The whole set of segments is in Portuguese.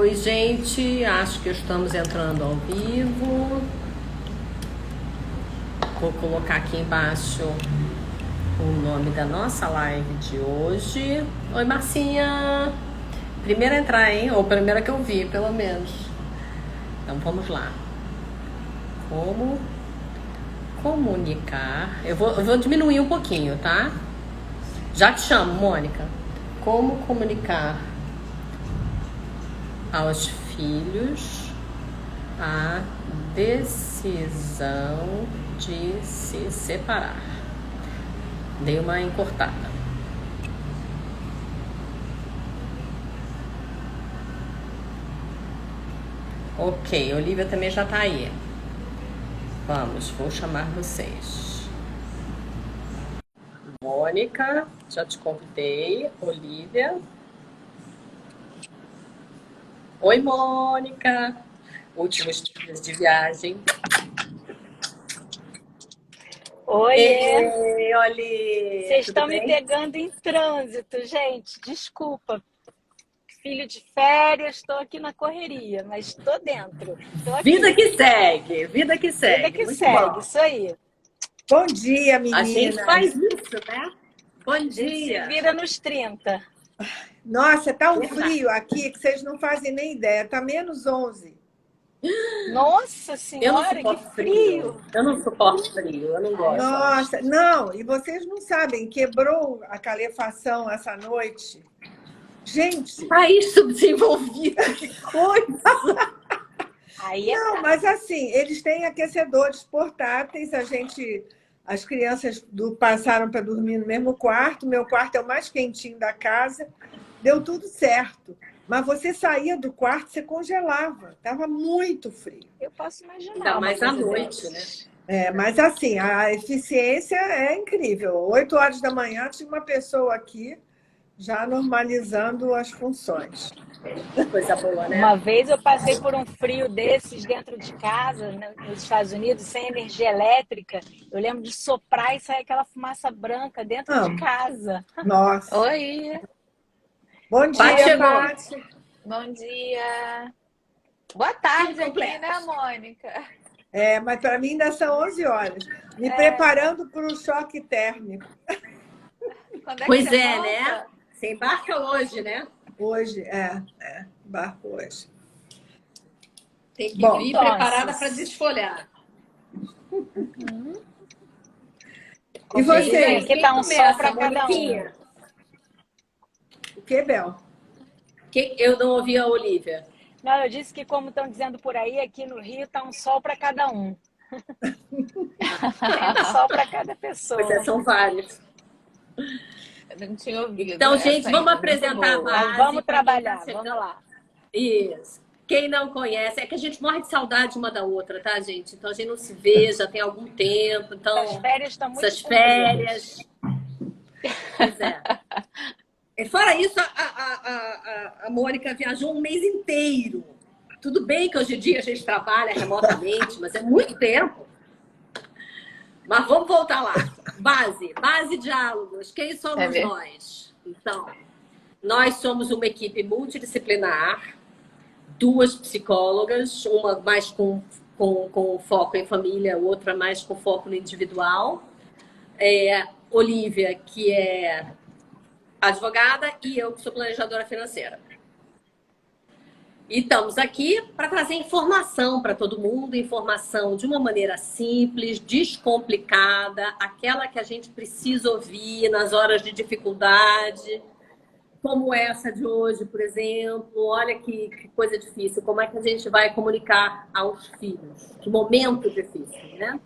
Oi, gente, acho que estamos entrando ao vivo. Vou colocar aqui embaixo o nome da nossa live de hoje. Oi, Marcinha. Primeira a entrar, hein? Ou primeira que eu vi, pelo menos. Então, vamos lá. Como comunicar... Eu vou diminuir um pouquinho, tá? Já te chamo, Mônica. Como comunicar aos filhos a decisão de se separar. Dei uma encurtada. Ok, Olivia também já tá aí. Vamos, vou chamar vocês. Mônica, já te convidei. Olivia. Oi, Mônica. Últimos dias de viagem. Oiê! Oli! Vocês Tudo estão me bem? pegando em trânsito, gente. Desculpa. Filho de férias, estou aqui na correria, mas estou dentro. Tô aqui. Vida que segue, vida que segue. Vida que Muito segue, bom. isso aí. Bom dia, A meninas. gente faz isso, né? Bom A gente se dia. vira nos 30. Nossa, tá um Verdade. frio aqui que vocês não fazem nem ideia. Tá menos 11. Nossa Eu não Senhora, que suporto frio! Eu não suporto frio, eu não gosto. Nossa, não, e vocês não sabem, quebrou a calefação essa noite. Gente, País subdesenvolvido, que coisa! Aí é não, mas assim, eles têm aquecedores portáteis, as crianças passaram para dormir no mesmo quarto, meu quarto é o mais quentinho da casa, deu tudo certo. Mas você saía do quarto, você congelava, estava muito frio. eu posso imaginar. Ainda uma mais à coisa noite, dessas. Mas assim, a eficiência é incrível. 8 horas da manhã tinha uma pessoa aqui já normalizando as funções. Coisa boa, né? Uma vez eu passei por um frio desses dentro de casa, nos Estados Unidos, sem energia elétrica. Eu lembro de soprar e sair aquela fumaça branca dentro de casa. Nossa. Oi, Bom Paty dia, chegou. Paty. bom dia. Boa tarde aqui, Completo. né, Mônica? Mas para mim ainda são 11 horas. Me preparando para o choque térmico. Quando é que Pois você é, volta? né? Você embarca hoje, né? Hoje, embarco hoje. Tem que Bom, vir nossa. preparada para desfolhar. E você? Aqui tá um sol para cada um. Moniquinha? O que, Bel? Eu não ouvi a Olivia. Não, eu disse que, como estão dizendo por aí, aqui no Rio tá um sol para cada um. Tem um sol para cada pessoa. Pois é, são vários. Eu não tinha ouvido. Então, essa gente, ainda, vamos muito apresentar a boa. base. Mas vamos pra quem trabalhar, tá chegando. vamos lá. Isso. Quem não conhece, é que a gente morre de saudade uma da outra, tá, gente? Então a gente não se vê, já tem algum tempo. Então, As férias estão muito essas compridas. férias. Pois é. E fora isso, a Mônica viajou um mês inteiro. Tudo bem que hoje em dia a gente trabalha remotamente, mas é muito tempo. Mas vamos voltar lá. Base diálogos. Quem somos nós? Então, nós somos uma equipe multidisciplinar, 2 psicólogas, uma mais com foco em família, outra mais com foco no individual. Olivia, que é advogada, e eu, que sou planejadora financeira. E estamos aqui para trazer informação para todo mundo, informação de uma maneira simples, descomplicada, aquela que a gente precisa ouvir nas horas de dificuldade, como essa de hoje, por exemplo. Olha que coisa difícil, como é que a gente vai comunicar aos filhos? Que momento difícil, né?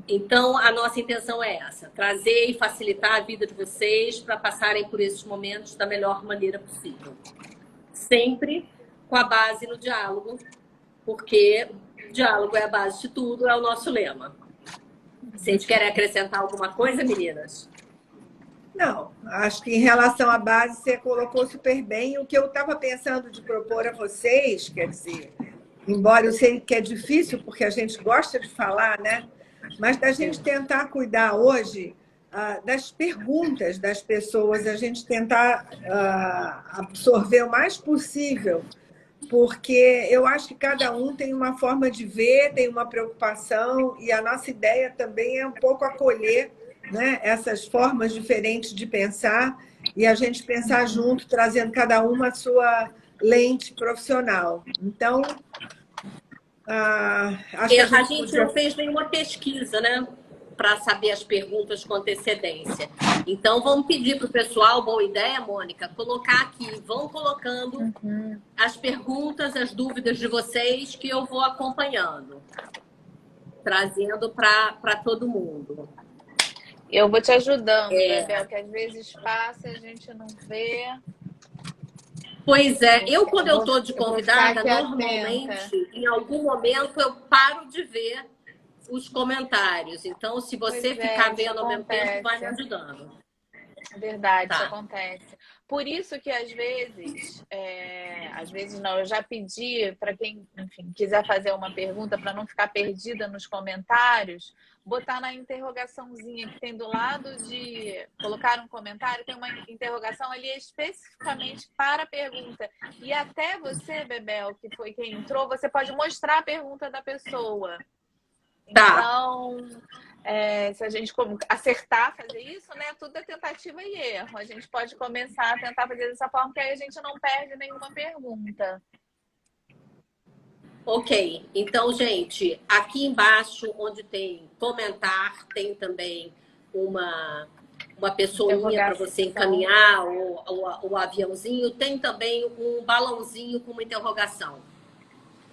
Então, a nossa intenção é essa, trazer e facilitar a vida de vocês para passarem por esses momentos da melhor maneira possível. Sempre com a base no diálogo, porque o diálogo é a base de tudo, é o nosso lema. Vocês querem acrescentar alguma coisa, meninas? Não, acho que em relação à base você colocou super bem. O que eu estava pensando de propor a vocês, quer dizer, embora eu sei que é difícil, porque a gente gosta de falar, né? Mas da gente tentar cuidar hoje das perguntas das pessoas, a gente tentar absorver o mais possível, porque eu acho que cada um tem uma forma de ver, tem uma preocupação, e a nossa ideia também é um pouco acolher, né, essas formas diferentes de pensar e a gente pensar junto, trazendo cada uma a sua lente profissional. Então, acho que a gente não fez nenhuma pesquisa, né, para saber as perguntas com antecedência. Então, vamos pedir para o pessoal, boa ideia, Mônica, colocar aqui, vão colocando as perguntas, as dúvidas de vocês, que eu vou acompanhando, trazendo para todo mundo. Eu vou te ajudando, Bebel, que às vezes passa e a gente não vê. Pois é, quando eu estou de convidada, normalmente, em algum momento, eu paro de ver os comentários. Então, se você ficar vendo ao mesmo tempo, vai me ajudando. Verdade, isso acontece. Por isso que às vezes não, eu já pedi para quem, enfim, quiser fazer uma pergunta para não ficar perdida nos comentários, botar na interrogaçãozinha que tem do lado de colocar um comentário, tem uma interrogação ali especificamente para a pergunta. E até você, Bebel, que foi quem entrou, você pode mostrar a pergunta da pessoa. Então, se a gente acertar fazer isso, né? Tudo é tentativa e erro. A gente pode começar a tentar fazer dessa forma, porque aí a gente não perde nenhuma pergunta. Ok. Então, gente, aqui embaixo, onde tem comentar, tem também uma pessoinha para você encaminhar o aviãozinho. Tem também um balãozinho com uma interrogação.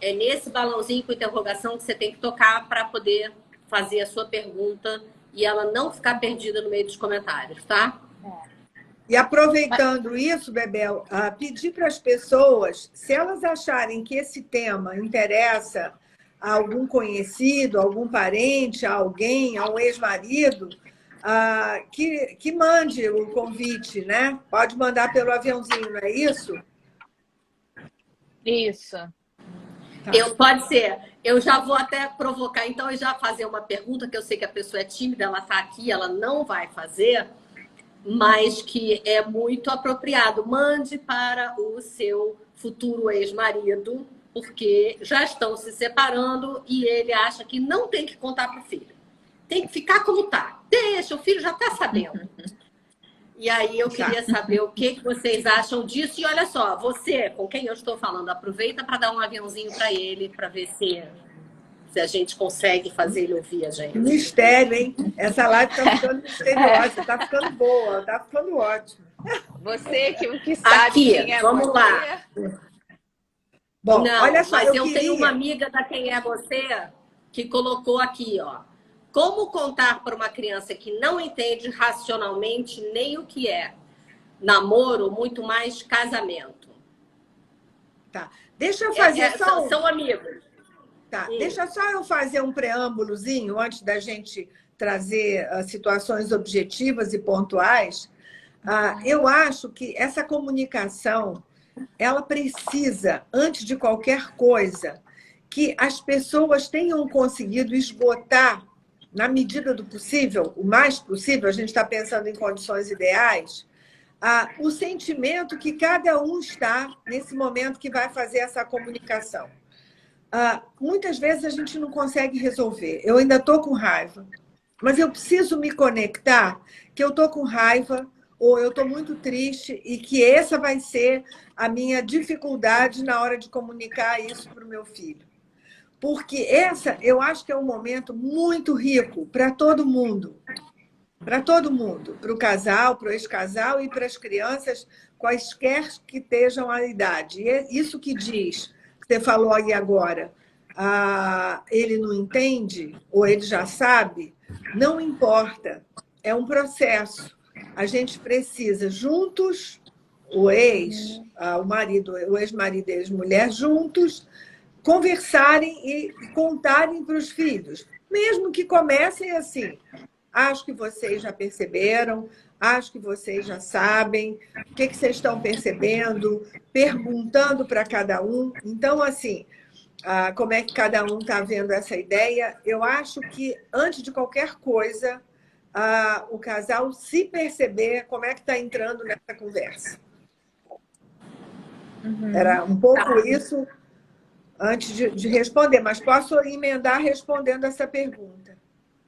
É nesse balãozinho com interrogação que você tem que tocar para poder fazer a sua pergunta e ela não ficar perdida no meio dos comentários, tá? E aproveitando isso, Bebel, pedir para as pessoas, se elas acharem que esse tema interessa a algum conhecido, a algum parente, a alguém, a um ex-marido, que mande o convite, né? Pode mandar pelo aviãozinho, não é isso? Isso. Pode ser. Eu já vou até provocar, então, e já fazer uma pergunta, que eu sei que a pessoa é tímida, ela está aqui, ela não vai fazer, mas que é muito apropriado. Mande para o seu futuro ex-marido, porque já estão se separando e ele acha que não tem que contar para o filho. Tem que ficar como está. Deixa, o filho já está sabendo. E aí eu queria saber o que vocês acham disso. E olha só, você, com quem eu estou falando, aproveita para dar um aviãozinho para ele, para ver se a gente consegue fazer ele ouvir a gente. Mistério, hein? Essa live está ficando misteriosa, está ficando boa, está ficando ótimo. Você que sabe aqui, quem é vamos você. lá. Bom, não, olha só, mas eu tenho uma amiga da Quem é Você que colocou aqui, ó. Como contar para uma criança que não entende racionalmente nem o que é namoro, muito mais casamento? Tá. Deixa eu fazer são amigos. Tá. Deixa só eu fazer um preâmbulozinho antes da gente trazer situações objetivas e pontuais. Eu acho que essa comunicação, ela precisa, antes de qualquer coisa, que as pessoas tenham conseguido esgotar, na medida do possível, o mais possível, a gente está pensando em condições ideais, o sentimento que cada um está nesse momento que vai fazer essa comunicação. Muitas vezes a gente não consegue resolver. Eu ainda estou com raiva, mas eu preciso me conectar que eu estou com raiva ou eu estou muito triste e que essa vai ser a minha dificuldade na hora de comunicar isso para o meu filho. Porque eu acho que é um momento muito rico para todo mundo. Para todo mundo. Para o casal, para o ex-casal e para as crianças, quaisquer que estejam a idade. E é isso que diz, que você falou aí agora, ele não entende, ou ele já sabe, não importa. É um processo. A gente precisa, juntos, o ex-marido e a ex-mulher, juntos, conversarem e contarem para os filhos. Mesmo que comecem assim. Acho que vocês já perceberam, acho que vocês já sabem, o que vocês estão percebendo, perguntando para cada um. Então, assim, como é que cada um está vendo essa ideia? Eu acho que, antes de qualquer coisa, o casal se perceber como é que está entrando nessa conversa. Era um pouco isso antes de responder, mas posso emendar respondendo essa pergunta.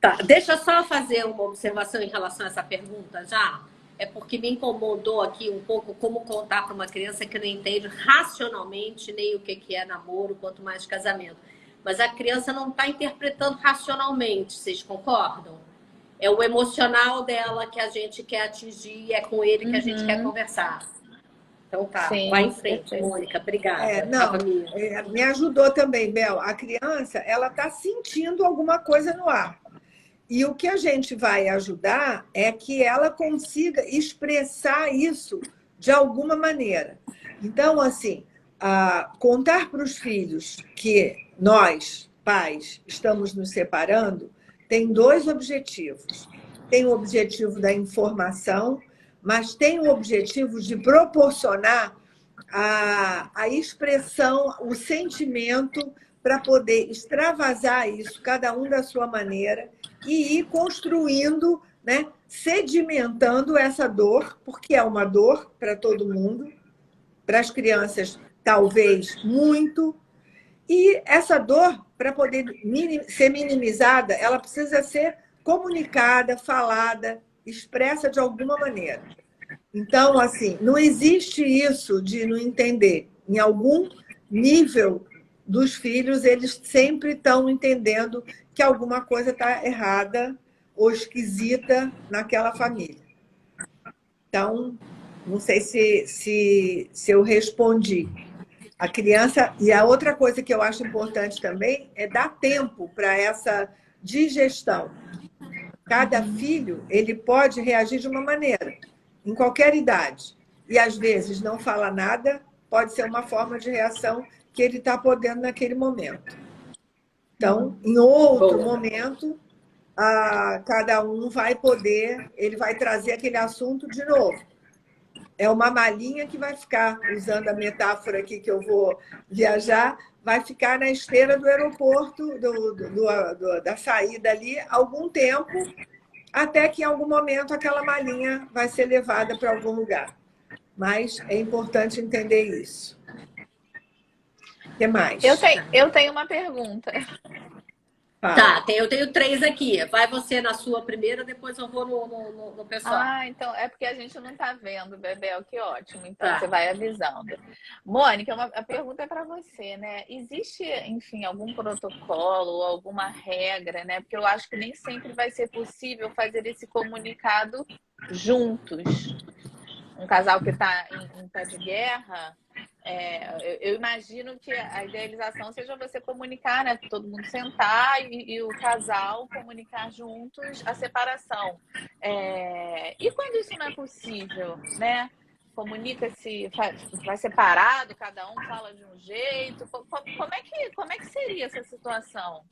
Tá, deixa eu só fazer uma observação em relação a essa pergunta já. É porque me incomodou aqui um pouco como contar para uma criança que não entende racionalmente nem o que é namoro, quanto mais casamento. Mas a criança não está interpretando racionalmente, vocês concordam? É o emocional dela que a gente quer atingir, é com ele que a gente quer conversar. Então tá, Sim, vai em frente, Mônica, obrigada. Me ajudou também, Bel. A criança, ela está sentindo alguma coisa no ar. E o que a gente vai ajudar é que ela consiga expressar isso de alguma maneira. Então, assim, contar para os filhos que nós, pais, estamos nos separando, tem 2 objetivos. Tem o objetivo da informação, mas tem o objetivo de proporcionar a expressão, o sentimento, para poder extravasar isso, cada um da sua maneira, e ir construindo, né, sedimentando essa dor, porque é uma dor para todo mundo, para as crianças, talvez muito, e essa dor, para poder ser minimizada, ela precisa ser comunicada, falada, expressa de alguma maneira. Então, assim, não existe isso de não entender. Em algum nível dos filhos, eles sempre estão entendendo que alguma coisa está errada ou esquisita naquela família. Então, não sei se eu respondi. A criança... E a outra coisa que eu acho importante também é dar tempo para essa digestão. Cada filho, ele pode reagir de uma maneira, em qualquer idade. E, às vezes, não fala nada, pode ser uma forma de reação que ele está podendo naquele momento. Então, em outro momento, cada um vai poder, ele vai trazer aquele assunto de novo. É uma malinha que vai ficar, usando a metáfora aqui que eu vou viajar, vai ficar na esteira do aeroporto, da saída ali, algum tempo, até que em algum momento aquela malinha vai ser levada para algum lugar. Mas é importante entender isso. O que mais? Eu tenho uma pergunta. Tá, eu tenho 3 aqui. Vai você na sua primeira, depois eu vou no pessoal. Então é porque a gente não está vendo, Bebel, que ótimo. Então você vai avisando. Mônica, a pergunta é para você, né? Existe, enfim, algum protocolo ou alguma regra, né? Porque eu acho que nem sempre vai ser possível fazer esse comunicado juntos. Um casal que está em pé de guerra, eu imagino que a idealização seja você comunicar, né? Todo mundo sentar e o casal comunicar juntos a separação. E quando isso não é possível, né? Comunica-se, vai separado, cada um fala de um jeito. Como é que seria essa situação?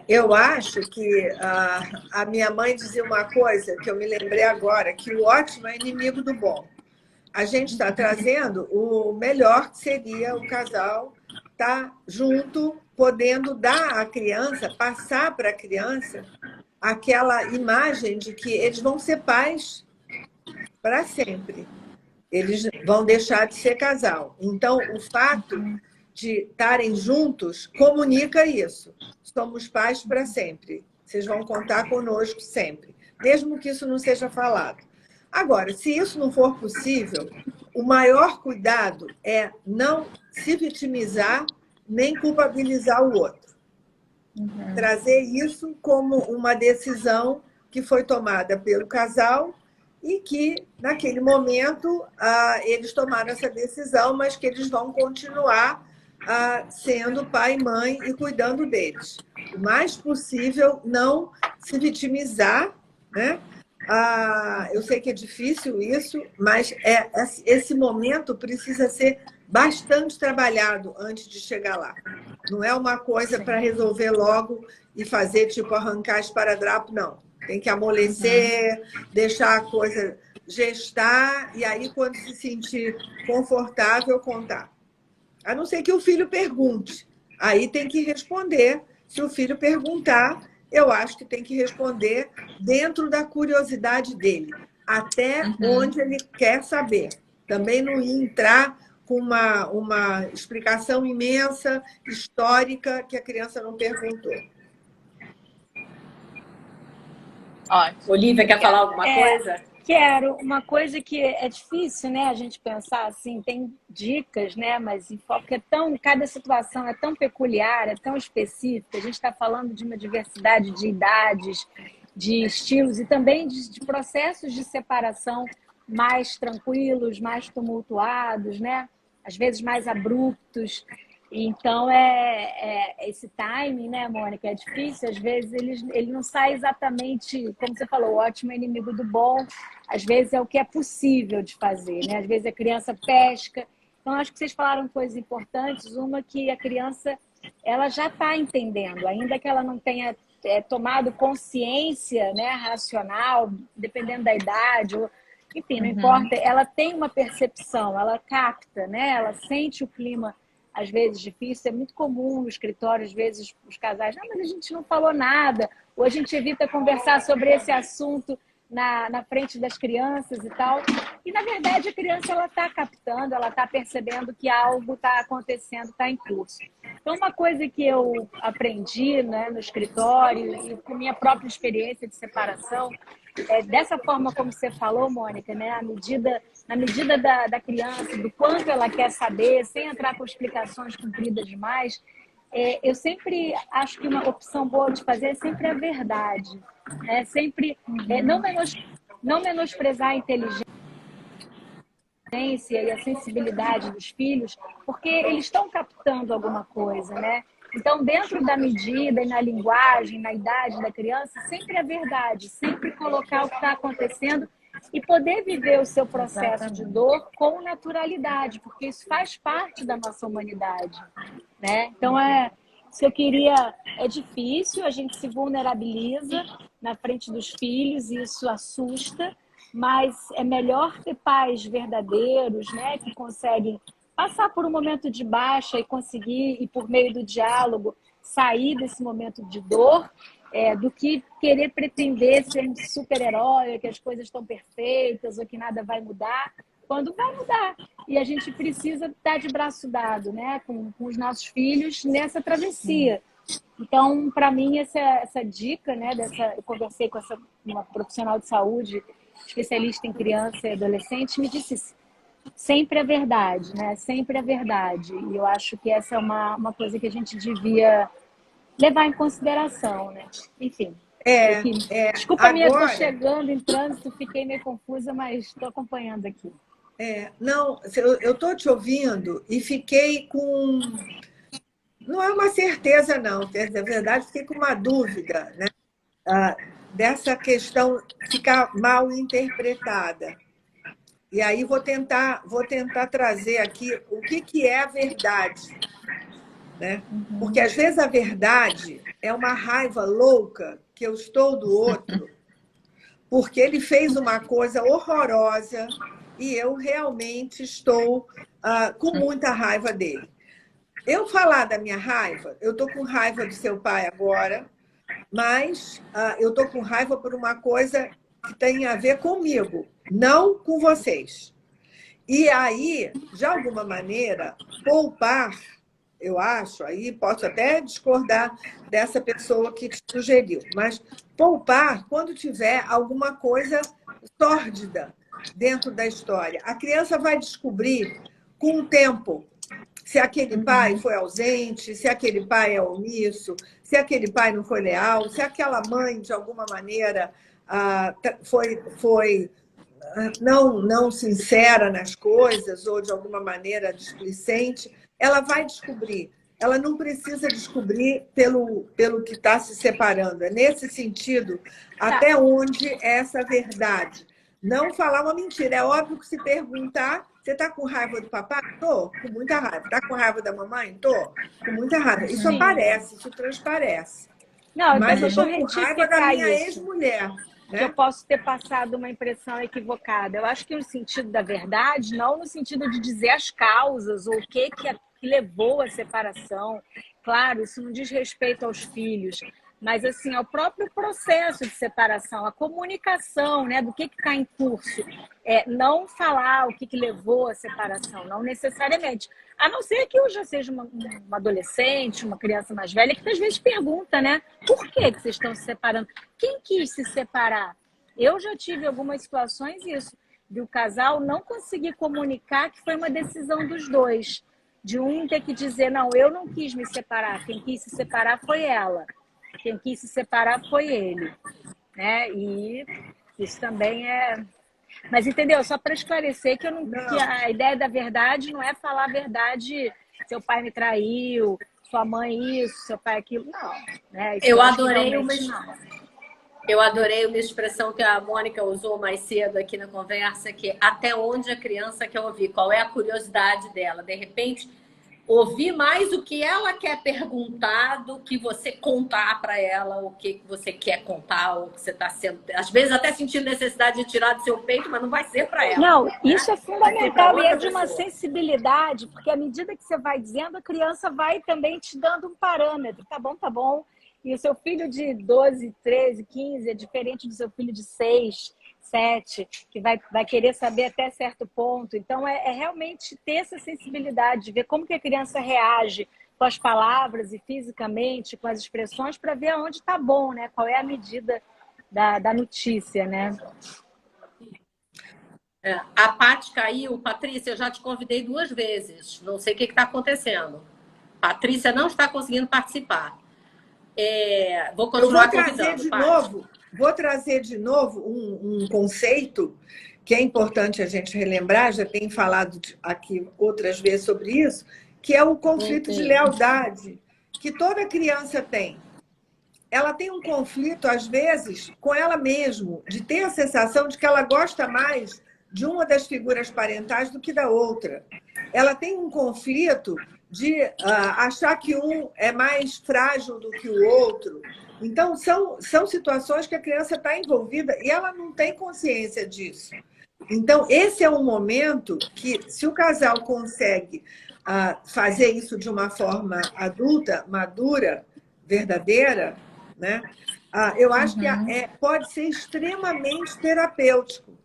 Eu acho que a minha mãe dizia uma coisa que eu me lembrei agora, que o ótimo é inimigo do bom. A gente está trazendo o melhor, que seria o casal estar junto, podendo dar à criança, passar para a criança aquela imagem de que eles vão ser pais para sempre. Eles vão deixar de ser casal. Então, o fato de estarem juntos comunica isso. Somos pais para sempre. Vocês vão contar conosco sempre, mesmo que isso não seja falado. Agora, se isso não for possível, o maior cuidado é não se vitimizar nem culpabilizar o outro. Trazer isso como uma decisão que foi tomada pelo casal e que, naquele momento, eles tomaram essa decisão, mas que eles vão continuar sendo pai e mãe e cuidando deles. O mais possível, não se vitimizar, né? Eu sei que é difícil isso, mas esse momento precisa ser bastante trabalhado antes de chegar lá. Não é uma coisa para resolver logo e fazer, tipo, arrancar esparadrapo, não. Tem que amolecer, deixar a coisa gestar, e aí, quando se sentir confortável, contar. A não ser que o filho pergunte. Aí tem que responder. Se o filho perguntar, eu acho que tem que responder dentro da curiosidade dele, até onde ele quer saber. Também não ia entrar com uma explicação imensa, histórica, que a criança não perguntou. Ótimo. Olivia, quer falar alguma coisa? Quero. Uma coisa que é difícil, né, a gente pensar assim, tem dicas, né, mas porque cada situação é tão peculiar, é tão específica. A gente está falando de uma diversidade de idades, de estilos e também de processos de separação mais tranquilos, mais tumultuados, né? Às vezes mais abruptos. Então, esse timing, né, Mônica, é difícil. Às vezes ele não sai exatamente, como você falou, o ótimo é inimigo do bom. Às vezes é o que é possível de fazer, né? Às vezes a criança pesca. Então, acho que vocês falaram coisas importantes. Uma que a criança ela já está entendendo, ainda que ela não tenha tomado consciência, né, racional, dependendo da idade, enfim, não importa. Ela tem uma percepção, ela capta, né? Ela sente o clima às vezes difícil, é muito comum no escritório, às vezes os casais, não, mas a gente não falou nada, ou a gente evita conversar sobre esse assunto na frente das crianças e tal. E, na verdade, a criança ela está captando, ela está percebendo que algo está acontecendo, está em curso. Então, uma coisa que eu aprendi, né, no escritório e com minha própria experiência de separação, dessa forma como você falou, Mônica, né, na medida da criança, do quanto ela quer saber, sem entrar com explicações compridas demais, eu sempre acho que uma opção boa de fazer é sempre a verdade. Né? Sempre não menosprezar a inteligência e a sensibilidade dos filhos, porque eles estão captando alguma coisa, né? Então, dentro da medida e na linguagem, na idade da criança, sempre a verdade, sempre colocar o que está acontecendo e poder viver o seu processo de dor com naturalidade, porque isso faz parte da nossa humanidade, né? Então, se eu queria... É difícil, a gente se vulnerabiliza na frente dos filhos, e isso assusta, mas é melhor ter pais verdadeiros, né, que conseguem passar por um momento de baixa e conseguir, e por meio do diálogo, sair desse momento de dor, do que querer pretender ser um super-herói, que as coisas estão perfeitas ou que nada vai mudar, quando vai mudar. E a gente precisa estar de braço dado, né, com os nossos filhos nessa travessia. Então, para mim, essa dica, né, eu conversei com uma profissional de saúde, especialista em criança e adolescente, me disse sempre a verdade, né? Sempre a verdade. E eu acho que essa é uma coisa que a gente devia levar em consideração, né? Enfim. Desculpa, agora... estou chegando em trânsito, fiquei meio confusa, mas estou acompanhando aqui. Não, eu estou te ouvindo e fiquei com... Não é uma certeza, não. Na verdade, fiquei com uma dúvida, né? Dessa questão ficar mal interpretada. E aí vou tentar trazer aqui o que é a verdade. Né? Porque, às vezes, a verdade é uma raiva louca que eu estou do outro porque ele fez uma coisa horrorosa e eu realmente estou com muita raiva dele. Eu falar da minha raiva, eu estou com raiva do seu pai agora, mas eu estou com raiva por uma coisa que tem a ver comigo, não com vocês. E aí, de alguma maneira, poupar, eu acho, aí posso até discordar dessa pessoa que te sugeriu, mas poupar quando tiver alguma coisa sórdida dentro da história. A criança vai descobrir com o tempo se aquele pai foi ausente, se aquele pai é omisso, se aquele pai não foi leal, se aquela mãe, de alguma maneira, foi não sincera nas coisas ou, de alguma maneira, displicente. Ela vai descobrir. Ela não precisa descobrir pelo que está se separando. É nesse sentido, até onde é essa verdade. Não falar uma mentira. É óbvio que se perguntar, você está com raiva do papai? Estou, com muita raiva. Está com raiva da mamãe? Estou, com muita raiva. Isso aparece, isso transparece. Não, mas eu estou com raiva da minha ex-mulher. Que eu posso ter passado uma impressão equivocada. Eu acho que no sentido da verdade, não no sentido de dizer as causas ou o que levou à separação. Claro, isso não diz respeito aos filhos, mas assim, é o próprio processo de separação, a comunicação, né, do que está em curso. Não falar o que levou à separação, não necessariamente. A não ser que eu já seja uma adolescente, uma criança mais velha, que às vezes pergunta, né? Por que vocês estão se separando? Quem quis se separar? Eu já tive algumas situações isso, de o casal não conseguir comunicar que foi uma decisão dos dois. De um ter que dizer, não, eu não quis me separar, quem quis se separar foi ela. Quem quis se separar foi ele. Né? E isso também é... Mas entendeu? Só para esclarecer que, que a ideia da verdade não é falar a verdade, seu pai me traiu, sua mãe isso, seu pai aquilo. Não. Né? Eu adorei uma expressão que a Mônica usou mais cedo aqui na conversa, que é até onde a criança quer ouvir, qual é a curiosidade dela. De repente, ouvir mais o que ela quer perguntar do que você contar para ela o que você quer contar, ou que você está sendo... Às vezes até sentindo necessidade de tirar do seu peito, mas não vai ser para ela. Não, isso é fundamental e é de uma sensibilidade, porque à medida que você vai dizendo, a criança vai também te dando um parâmetro. Tá bom, tá bom. E o seu filho de 12, 13, 15 é diferente do seu filho de 6, 7, que vai querer saber até certo ponto. Então, é realmente ter essa sensibilidade, de ver como que a criança reage com as palavras e fisicamente, com as expressões, para ver aonde está bom, né? Qual é a medida da notícia, né? A Paty caiu. Patrícia, eu já te convidei 2 vezes. Não sei o que está acontecendo. Patrícia não está conseguindo participar. Vou continuar convidando. Vou trazer de novo um conceito que é importante a gente relembrar, já tenho falado aqui outras vezes sobre isso, que é o conflito de lealdade que toda criança tem. Ela tem um conflito, às vezes, com ela mesma, de ter a sensação de que ela gosta mais de uma das figuras parentais do que da outra. Ela tem um conflito de achar que um é mais frágil do que o outro. Então, são situações que a criança está envolvida e ela não tem consciência disso. Então, esse é um momento que, se o casal consegue fazer isso de uma forma adulta, madura, verdadeira, né? Eu acho que pode ser extremamente terapêutico.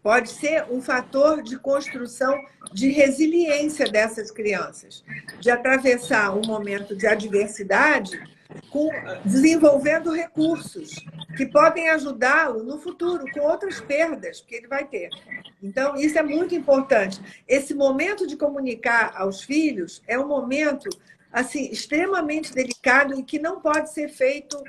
Pode ser um fator de construção de resiliência dessas crianças, de atravessar um momento de adversidade desenvolvendo recursos que podem ajudá-lo no futuro, com outras perdas que ele vai ter. Então, isso é muito importante. Esse momento de comunicar aos filhos é um momento assim, extremamente delicado e que não pode ser feito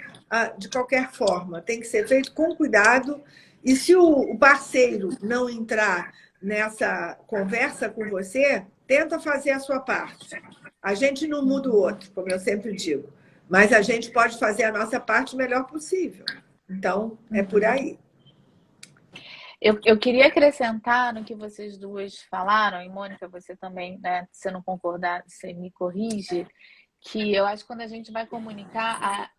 de qualquer forma. Tem que ser feito com cuidado. E se o parceiro não entrar nessa conversa com você, tenta fazer a sua parte. A gente não muda o outro, como eu sempre digo, mas a gente pode fazer a nossa parte o melhor possível. Então, é por aí. Eu queria acrescentar no que vocês duas falaram, e Mônica, você também, né, se não concordar, você me corrige, que eu acho que quando a gente vai comunicar,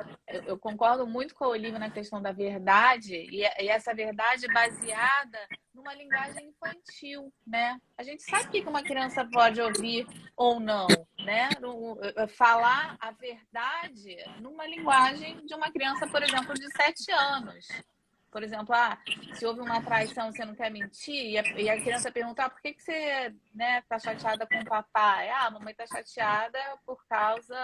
eu concordo muito com a Olivia na questão da verdade, e essa verdade baseada numa linguagem infantil, né? A gente sabe o que uma criança pode ouvir ou não, né? Falar a verdade numa linguagem de uma criança, por exemplo, de 7 anos. Por exemplo, se houve uma traição, você não quer mentir, e a criança perguntar por que você, né, tá chateada com o papai? A mamãe tá chateada por causa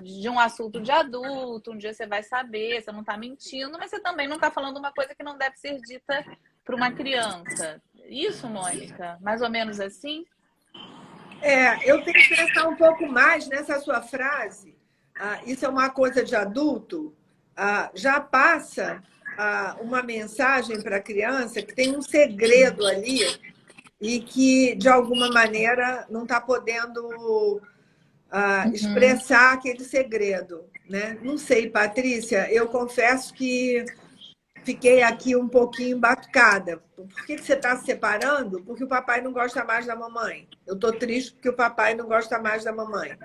de um assunto de adulto, um dia você vai saber, você não tá mentindo, mas você também não tá falando uma coisa que não deve ser dita para uma criança. Isso, Mônica? Mais ou menos assim? Eu tenho que pensar um pouco mais nessa sua frase. Isso é uma coisa de adulto. Já passa uma mensagem para a criança que tem um segredo ali e que, de alguma maneira, não está podendo expressar aquele segredo, né? Não sei, Patrícia, eu confesso que fiquei aqui um pouquinho embatucada. Por que você está se separando? Porque o papai não gosta mais da mamãe. Eu estou triste porque o papai não gosta mais da mamãe.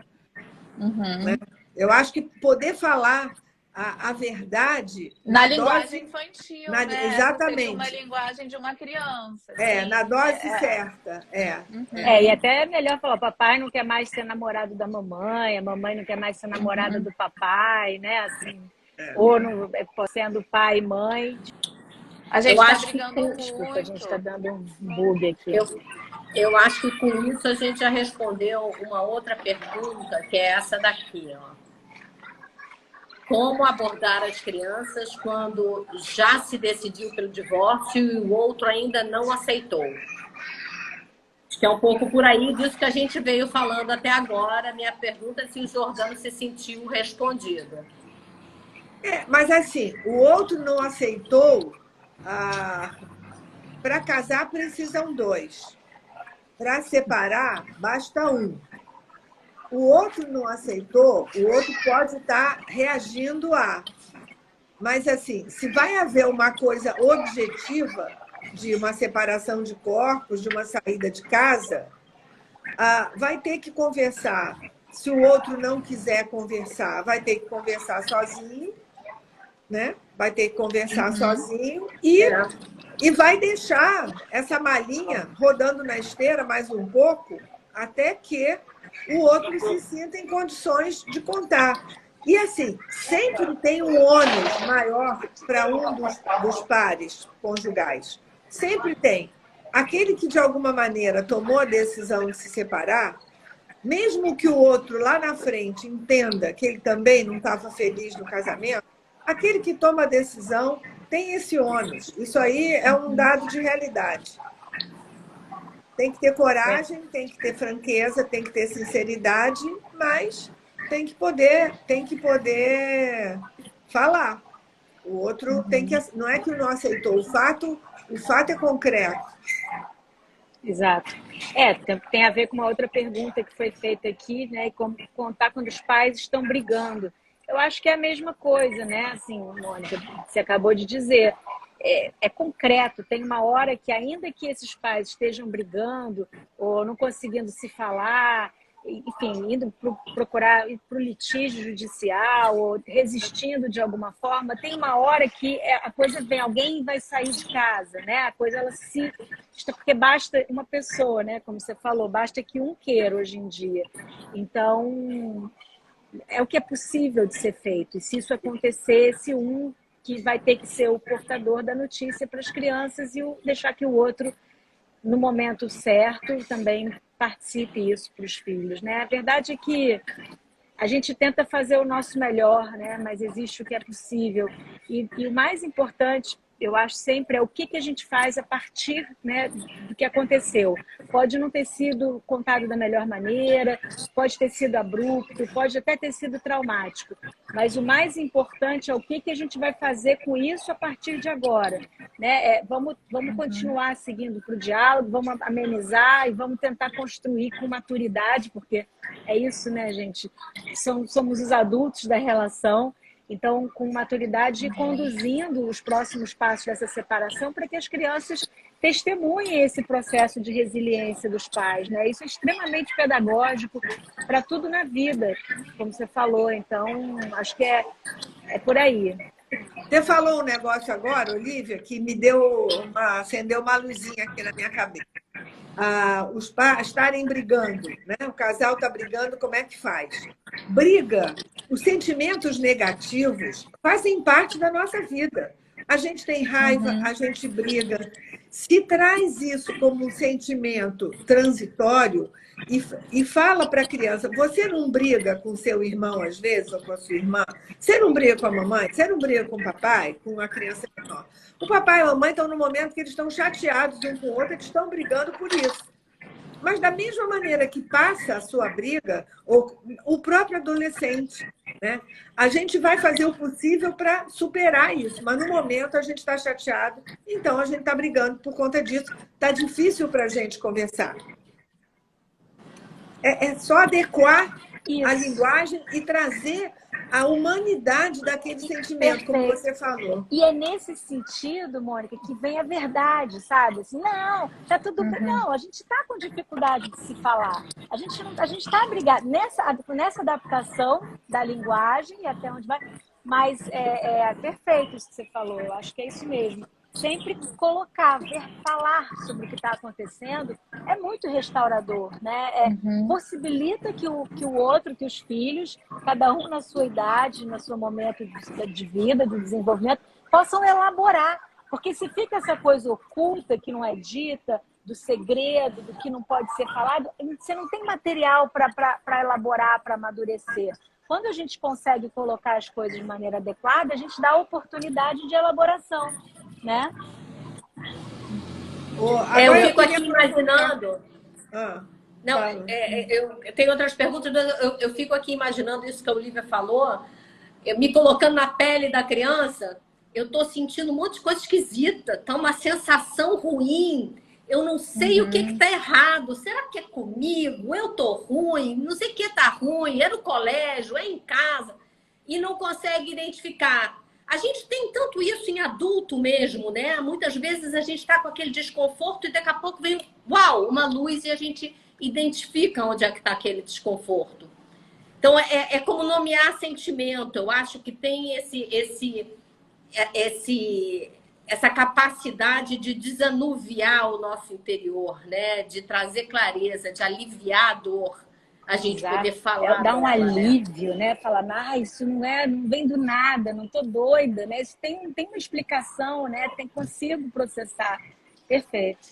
Né? Eu acho que poder falar a verdade... Na linguagem infantil, né? Exatamente. Uma linguagem de uma criança. Na dose certa. E até é melhor falar, o papai não quer mais ser namorado da mamãe, a mamãe não quer mais ser namorada do papai, né? Assim, ou no, sendo pai e mãe. A gente Eu está acho que brigando Desculpa, a gente está muito. dando um bug aqui. eu acho que com isso a gente já respondeu uma outra pergunta, que é essa daqui, ó. Como abordar as crianças quando já se decidiu pelo divórcio e o outro ainda não aceitou? Acho que é um pouco por aí disso que a gente veio falando até agora. Minha pergunta é se o Jordano se sentiu respondido. Mas assim, o outro não aceitou. Para casar precisam dois. Para separar, basta um. O outro não aceitou, o outro pode estar reagindo a. Mas, assim, se vai haver uma coisa objetiva de uma separação de corpos, de uma saída de casa, vai ter que conversar. Se o outro não quiser conversar, vai ter que conversar sozinho, né? Vai ter que conversar sozinho e vai deixar essa malinha rodando na esteira mais um pouco, até que o outro se sinta em condições de contar. E, assim, sempre tem um ônus maior para um dos pares conjugais. Sempre tem. Aquele que, de alguma maneira, tomou a decisão de se separar, mesmo que o outro lá na frente entenda que ele também não estava feliz no casamento, aquele que toma a decisão tem esse ônus. Isso aí é um dado de realidade. Tem que ter coragem, tem que ter franqueza, tem que ter sinceridade, mas tem que poder falar. O outro tem que. Não é que não aceitou, o fato é concreto. Exato. Tem a ver com uma outra pergunta que foi feita aqui, né? E como contar quando os pais estão brigando. Eu acho que é a mesma coisa, né? Assim, Mônica, você acabou de dizer. É concreto, tem uma hora que, ainda que esses pais estejam brigando ou não conseguindo se falar, enfim, indo procurar ir para o litígio judicial ou resistindo de alguma forma, tem uma hora que a coisa vem, alguém vai sair de casa, né? A coisa, ela se... Porque basta uma pessoa, né? Como você falou, basta que um queira hoje em dia. Então, é o que é possível de ser feito. E se isso acontecer, se um que vai ter que ser o portador da notícia para as crianças e deixar que o outro, no momento certo, também participe isso para os filhos, né? A verdade é que a gente tenta fazer o nosso melhor, né? Mas existe o que é possível. E o mais importante, eu acho sempre, é o que a gente faz a partir, né, do que aconteceu. Pode não ter sido contado da melhor maneira, pode ter sido abrupto, pode até ter sido traumático. Mas o mais importante é o que a gente vai fazer com isso a partir de agora. Né? Vamos continuar seguindo para o diálogo, vamos amenizar e vamos tentar construir com maturidade, porque é isso, né, gente? Somos os adultos da relação. Então, com maturidade, conduzindo os próximos passos dessa separação para que as crianças testemunhem esse processo de resiliência dos pais, né? Isso é extremamente pedagógico para tudo na vida, como você falou. Então, acho que é por aí. Você falou um negócio agora, Olivia, que acendeu uma luzinha aqui na minha cabeça. Os pais estarem brigando, né? O casal está brigando, como é que faz? Briga, os sentimentos negativos fazem parte da nossa vida. A gente tem raiva, a gente briga. Se traz isso como um sentimento transitório e fala para a criança, você não briga com seu irmão às vezes, ou com a sua irmã? Você não briga com a mamãe? Você não briga com o papai? Com a criança menor? O papai e a mamãe estão no momento que eles estão chateados um com o outro, eles estão brigando por isso. Mas da mesma maneira que passa a sua briga, o próprio adolescente, né? A gente vai fazer o possível para superar isso, mas no momento a gente está chateado, então a gente está brigando por conta disso. Está difícil para a gente conversar. É só adequar a linguagem e trazer a humanidade daquele sentimento, como você falou. E é nesse sentido, Mônica, que vem a verdade, sabe? Assim, não, tá tudo bem. Não, a gente está com dificuldade de se falar. A gente está brigado nessa adaptação da linguagem e até onde vai. Mas é perfeito isso que você falou. Eu acho que é isso mesmo. sempre colocar, falar sobre o que está acontecendo é muito restaurador, né? Possibilita que o outro, que os filhos, cada um na sua idade, no seu momento de vida, de desenvolvimento, possam elaborar. Porque se fica essa coisa oculta, que não é dita, do segredo, do que não pode ser falado, você não tem material para elaborar, para amadurecer. Quando a gente consegue colocar as coisas de maneira adequada, a gente dá a oportunidade de elaboração, né? Eu fico aqui imaginando... Não, fala. eu tenho outras perguntas, mas eu fico aqui imaginando isso que a Olivia falou, me colocando na pele da criança, eu estou sentindo um monte de coisa esquisita, tá uma sensação ruim, eu não sei o que está errado, será que é comigo? Eu tô ruim, não sei o que está ruim, é no colégio, é em casa, e não consegue identificar. A gente tem tanto isso em adulto mesmo, né? Muitas vezes a gente está com aquele desconforto e daqui a pouco vem, uau, uma luz e a gente identifica onde é que está aquele desconforto. Então, é como nomear sentimento. Eu acho que tem essa capacidade de desanuviar o nosso interior, né? De trazer clareza, de aliviar a dor. A gente poder falar. Dá um alívio, né? Falar, isso não vem do nada, não tô doida, né? Isso tem uma explicação, né? Consigo processar. Perfeito.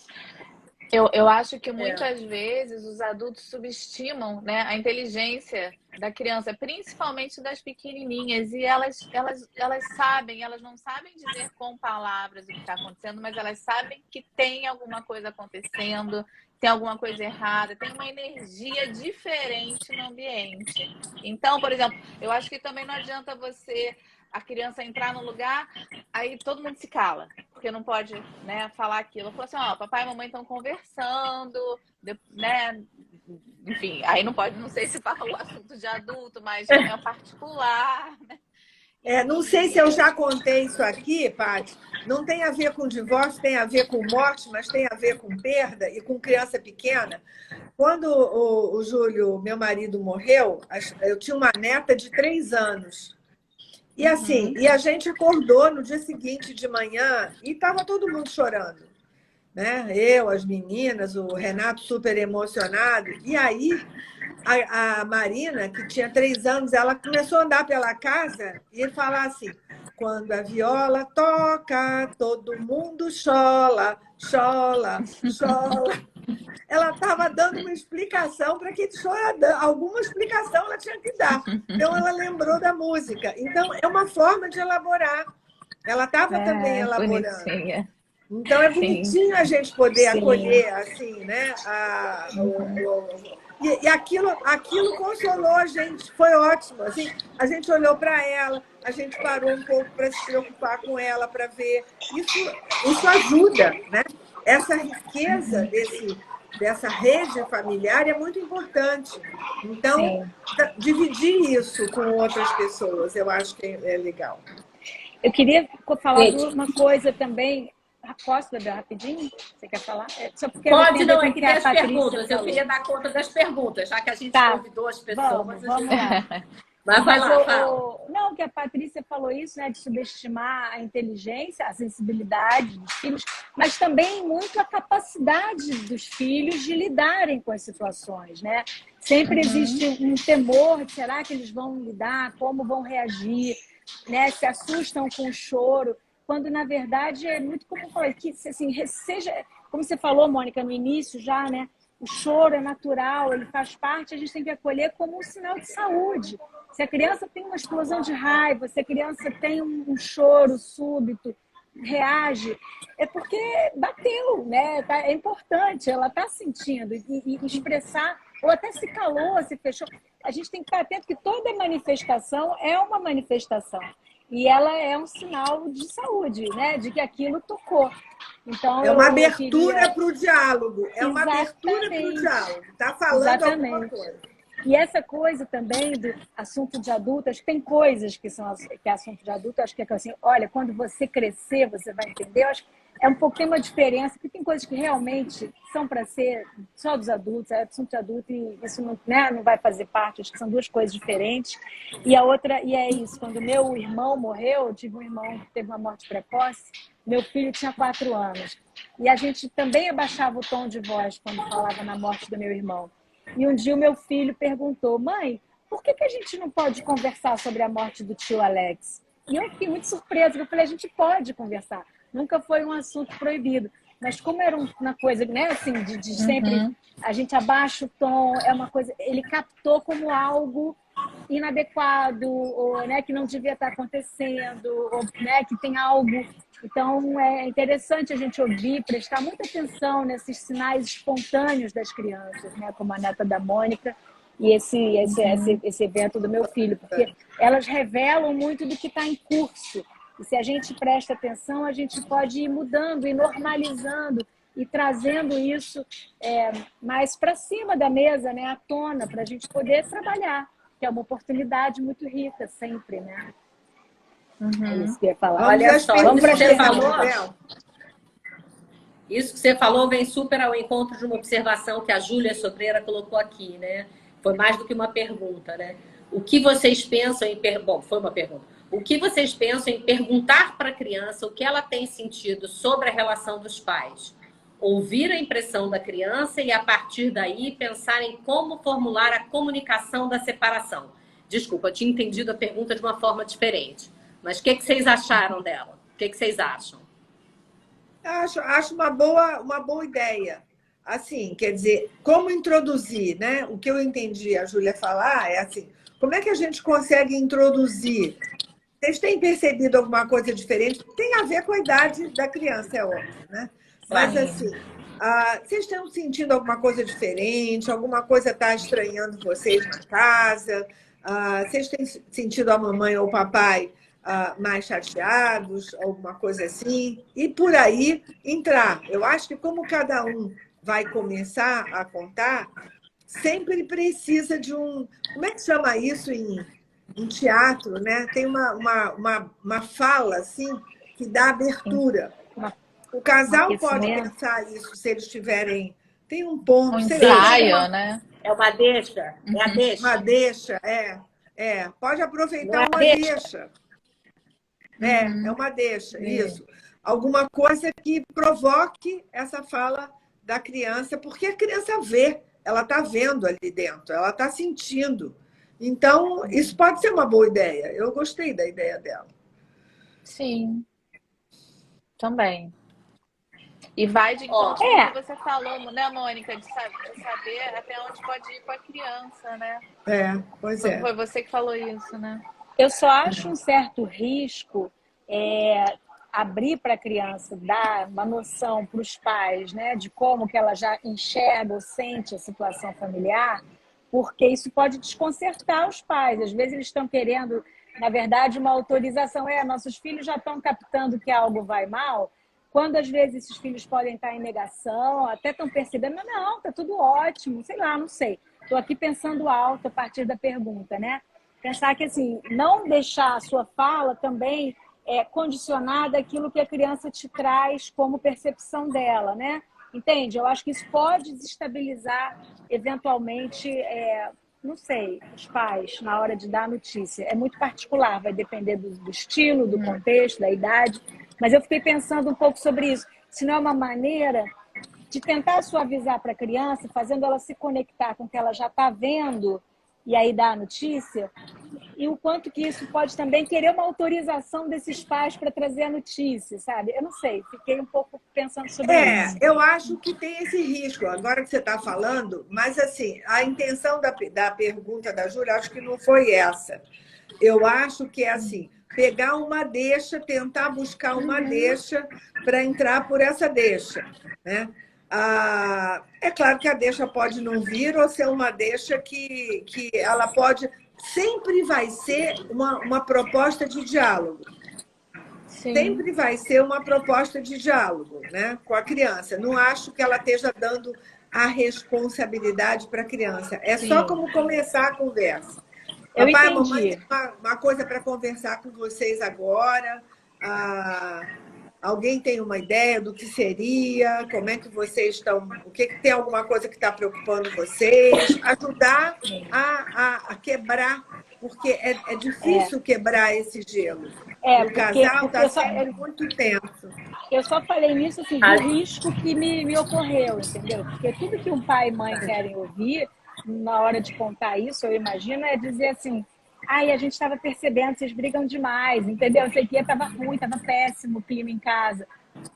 Eu acho que muitas vezes os adultos subestimam, né, a inteligência da criança, principalmente das pequenininhas, e elas sabem, elas não sabem dizer com palavras o que está acontecendo, mas elas sabem que tem alguma coisa acontecendo, tem alguma coisa errada, tem uma energia diferente no ambiente. Então, por exemplo, eu acho que também não adianta a criança entrar no lugar, aí todo mundo se cala, porque não pode, né, falar aquilo. Falou assim, papai e mamãe estão conversando, né? Enfim, aí não pode, não sei se fala o assunto de adulto, mas é particular, né? Não sei se eu já contei isso aqui, Paty. Não tem a ver com divórcio, tem a ver com morte, mas tem a ver com perda e com criança pequena. Quando o Júlio, meu marido, morreu, eu tinha uma neta de 3 anos. E assim, e a gente acordou no dia seguinte de manhã e estava todo mundo chorando, né? Eu, as meninas, o Renato super emocionado. E aí a Marina, que tinha 3 anos, ela começou a andar pela casa e falar assim: quando a viola toca, todo mundo chola, chola, chola. Ela estava dando uma explicação para que chora, alguma explicação ela tinha que dar. Então, ela lembrou da música. Então, é uma forma de elaborar. Ela estava também elaborando. Bonitinha. Então, é bonitinho a gente poder acolher, assim, né? E aquilo consolou a gente, foi ótimo. Assim, a gente olhou para ela, a gente parou um pouco para se preocupar com ela, para ver. Isso ajuda, né? Essa riqueza dessa rede familiar é muito importante. Então, dividir isso com outras pessoas, eu acho que é legal. Eu queria falar de uma coisa também. Posso, Bebê, rapidinho? Você quer falar? Só porque pode, não, é que tem as perguntas. Eu queria dar conta das perguntas, já que a gente convidou as pessoas. Vamos lá. Mas vai lá, fala. Não, que a Patrícia falou isso, né, de subestimar a inteligência, a sensibilidade dos filhos, mas também muito a capacidade dos filhos de lidarem com as situações, né? Sempre existe um temor de será que eles vão lidar, como vão reagir, né? Se assustam com o choro, quando na verdade é muito comum falar que assim, seja, como você falou, Mônica, no início já, né? O choro é natural, ele faz parte, a gente tem que acolher como um sinal de saúde. Se a criança tem uma explosão de raiva, se a criança tem um choro súbito, reage, é porque bateu, né? É importante, ela está sentindo e expressar, ou até se calou, se fechou. A gente tem que estar atento que toda manifestação é uma manifestação e ela é um sinal de saúde, né? De que aquilo tocou. Então, é uma abertura para o diálogo. É uma abertura para o diálogo. Está falando alguma coisa. E essa coisa também do assunto de adulto, acho que tem coisas que é assunto de adulto, acho que é assim, olha, quando você crescer, você vai entender. Eu acho que é um pouquinho uma diferença, porque tem coisas que realmente são para ser só dos adultos, é assunto de adulto e isso não, né, não vai fazer parte, acho que são duas coisas diferentes. E a outra, e é isso, quando meu irmão morreu, eu tive um irmão que teve uma morte precoce, meu filho tinha 4 anos. E a gente também abaixava o tom de voz quando falava na morte do meu irmão. E um dia o meu filho perguntou: mãe, por que a gente não pode conversar sobre a morte do tio Alex? E eu fiquei muito surpresa, eu falei: a gente pode conversar. Nunca foi um assunto proibido. Mas como era uma coisa, né, assim, de sempre a gente abaixa o tom, é uma coisa, ele captou como algo inadequado, ou, né, que não devia estar acontecendo, ou, né, que tem algo. Então, é interessante a gente ouvir, prestar muita atenção nesses sinais espontâneos das crianças, né, como a neta da Mônica e esse evento do meu filho, porque elas revelam muito do que está em curso. E se a gente presta atenção, a gente pode ir mudando e normalizando e trazendo isso mais para cima da mesa, né, à tona, para a gente poder trabalhar, que é uma oportunidade muito rica sempre, né? É isso que eu ia falar. Olha só, vamos para você falou. Isso que você falou vem super ao encontro de uma observação que a Júlia Sobreira colocou aqui, né? Foi mais do que uma pergunta, né? O que vocês pensam em... Bom, foi uma pergunta. O que vocês pensam em perguntar para a criança o que ela tem sentido sobre a relação dos pais? Ouvir a impressão da criança e, a partir daí, pensar em como formular a comunicação da separação. Desculpa, eu tinha entendido a pergunta de uma forma diferente. Mas o que vocês acharam dela? O que vocês acham? Acho uma boa ideia. Assim, quer dizer, como introduzir, né? O que eu entendi a Júlia falar é assim, como é que a gente consegue introduzir? Vocês têm percebido alguma coisa diferente? Tem a ver com a idade da criança, é óbvio, né? Mas assim, vocês estão sentindo alguma coisa diferente? Alguma coisa está estranhando vocês na casa? Vocês têm sentido a mamãe ou o papai mais chateados, alguma coisa assim? E por aí entrar. Eu acho que como cada um vai começar a contar, sempre precisa de um... Como é que chama isso em teatro, né? Tem uma fala assim que dá abertura. O casal pode pensar isso se eles tiverem... Tem um ponto... Um ensaio, né? É uma deixa. É a deixa. Uma deixa, Pode aproveitar uma deixa. É uma deixa, isso. Alguma coisa que provoque essa fala da criança, porque a criança vê, ela está vendo ali dentro, ela está sentindo. Então, isso pode ser uma boa ideia. Eu gostei da ideia dela. Sim, também. E vai de encontro com o que você falou, né, Mônica? De saber até onde pode ir com a criança, né? Pois é. Foi você que falou isso, né? Eu só acho um certo risco abrir para a criança, dar uma noção para os pais, né, de como que ela já enxerga ou sente a situação familiar, porque isso pode desconcertar os pais. Às vezes eles estão querendo, na verdade, uma autorização. Nossos filhos já estão captando que algo vai mal, quando às vezes esses filhos podem estar em negação, até estão percebendo, não, está tudo ótimo, sei lá, não sei. Estou aqui pensando alto a partir da pergunta, né? Pensar que, assim, não deixar a sua fala também condicionada àquilo que a criança te traz como percepção dela, né? Entende? Eu acho que isso pode desestabilizar, eventualmente, não sei, os pais, na hora de dar a notícia. É muito particular, vai depender do estilo, do contexto, da idade. Mas eu fiquei pensando um pouco sobre isso. Se não é uma maneira de tentar suavizar para a criança, fazendo ela se conectar com o que ela já está vendo, e aí dar a notícia, e o quanto que isso pode também querer uma autorização desses pais para trazer a notícia, sabe? Eu não sei, fiquei um pouco pensando sobre isso. Eu acho que tem esse risco, agora que você está falando, mas assim, a intenção da pergunta da Júlia, acho que não foi essa. Eu acho que é assim, pegar uma deixa, tentar buscar uma deixa para entrar por essa deixa, né? É claro que a deixa pode não vir ou ser uma deixa que ela pode... Sempre vai ser uma proposta de diálogo. Sim. Sempre vai ser uma proposta de diálogo, né, com a criança. Não acho que ela esteja dando a responsabilidade para a criança. É Sim. Só como começar a conversa. Eu Papai, entendi. mamãe, tem uma coisa para conversar com vocês agora. Alguém tem uma ideia do que seria? Como é que vocês estão? O que tem alguma coisa que está preocupando vocês? Ajudar a quebrar, porque é difícil quebrar esse gelo. O casal está sendo muito tenso. Eu só falei nisso assim, do risco que me ocorreu, entendeu? Porque tudo que um pai e mãe querem ouvir, na hora de contar isso, eu imagino, é dizer assim, ai, a gente estava percebendo, vocês brigam demais, entendeu? Isso aqui estava ruim, estava péssimo o clima em casa.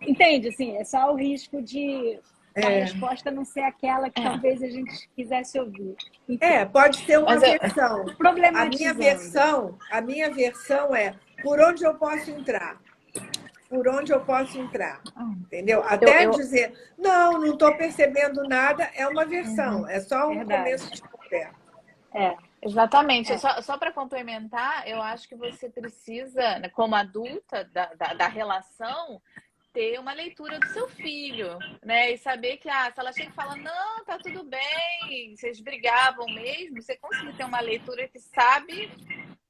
Entende? Assim, é só o risco de a resposta não ser aquela que talvez a gente quisesse ouvir. Enfim, Pode ser uma Mas versão. problematizando. A minha versão é por onde eu posso entrar. Por onde eu posso entrar. Entendeu? Até dizer, não estou percebendo nada, é uma versão. É só um Verdade. começo de conversa. Exatamente. Só para complementar, eu acho que você precisa, né, como adulta da relação, ter uma leitura do seu filho, né? E saber que se ela chega e fala, não, tá tudo bem, vocês brigavam mesmo, você conseguir ter uma leitura que sabe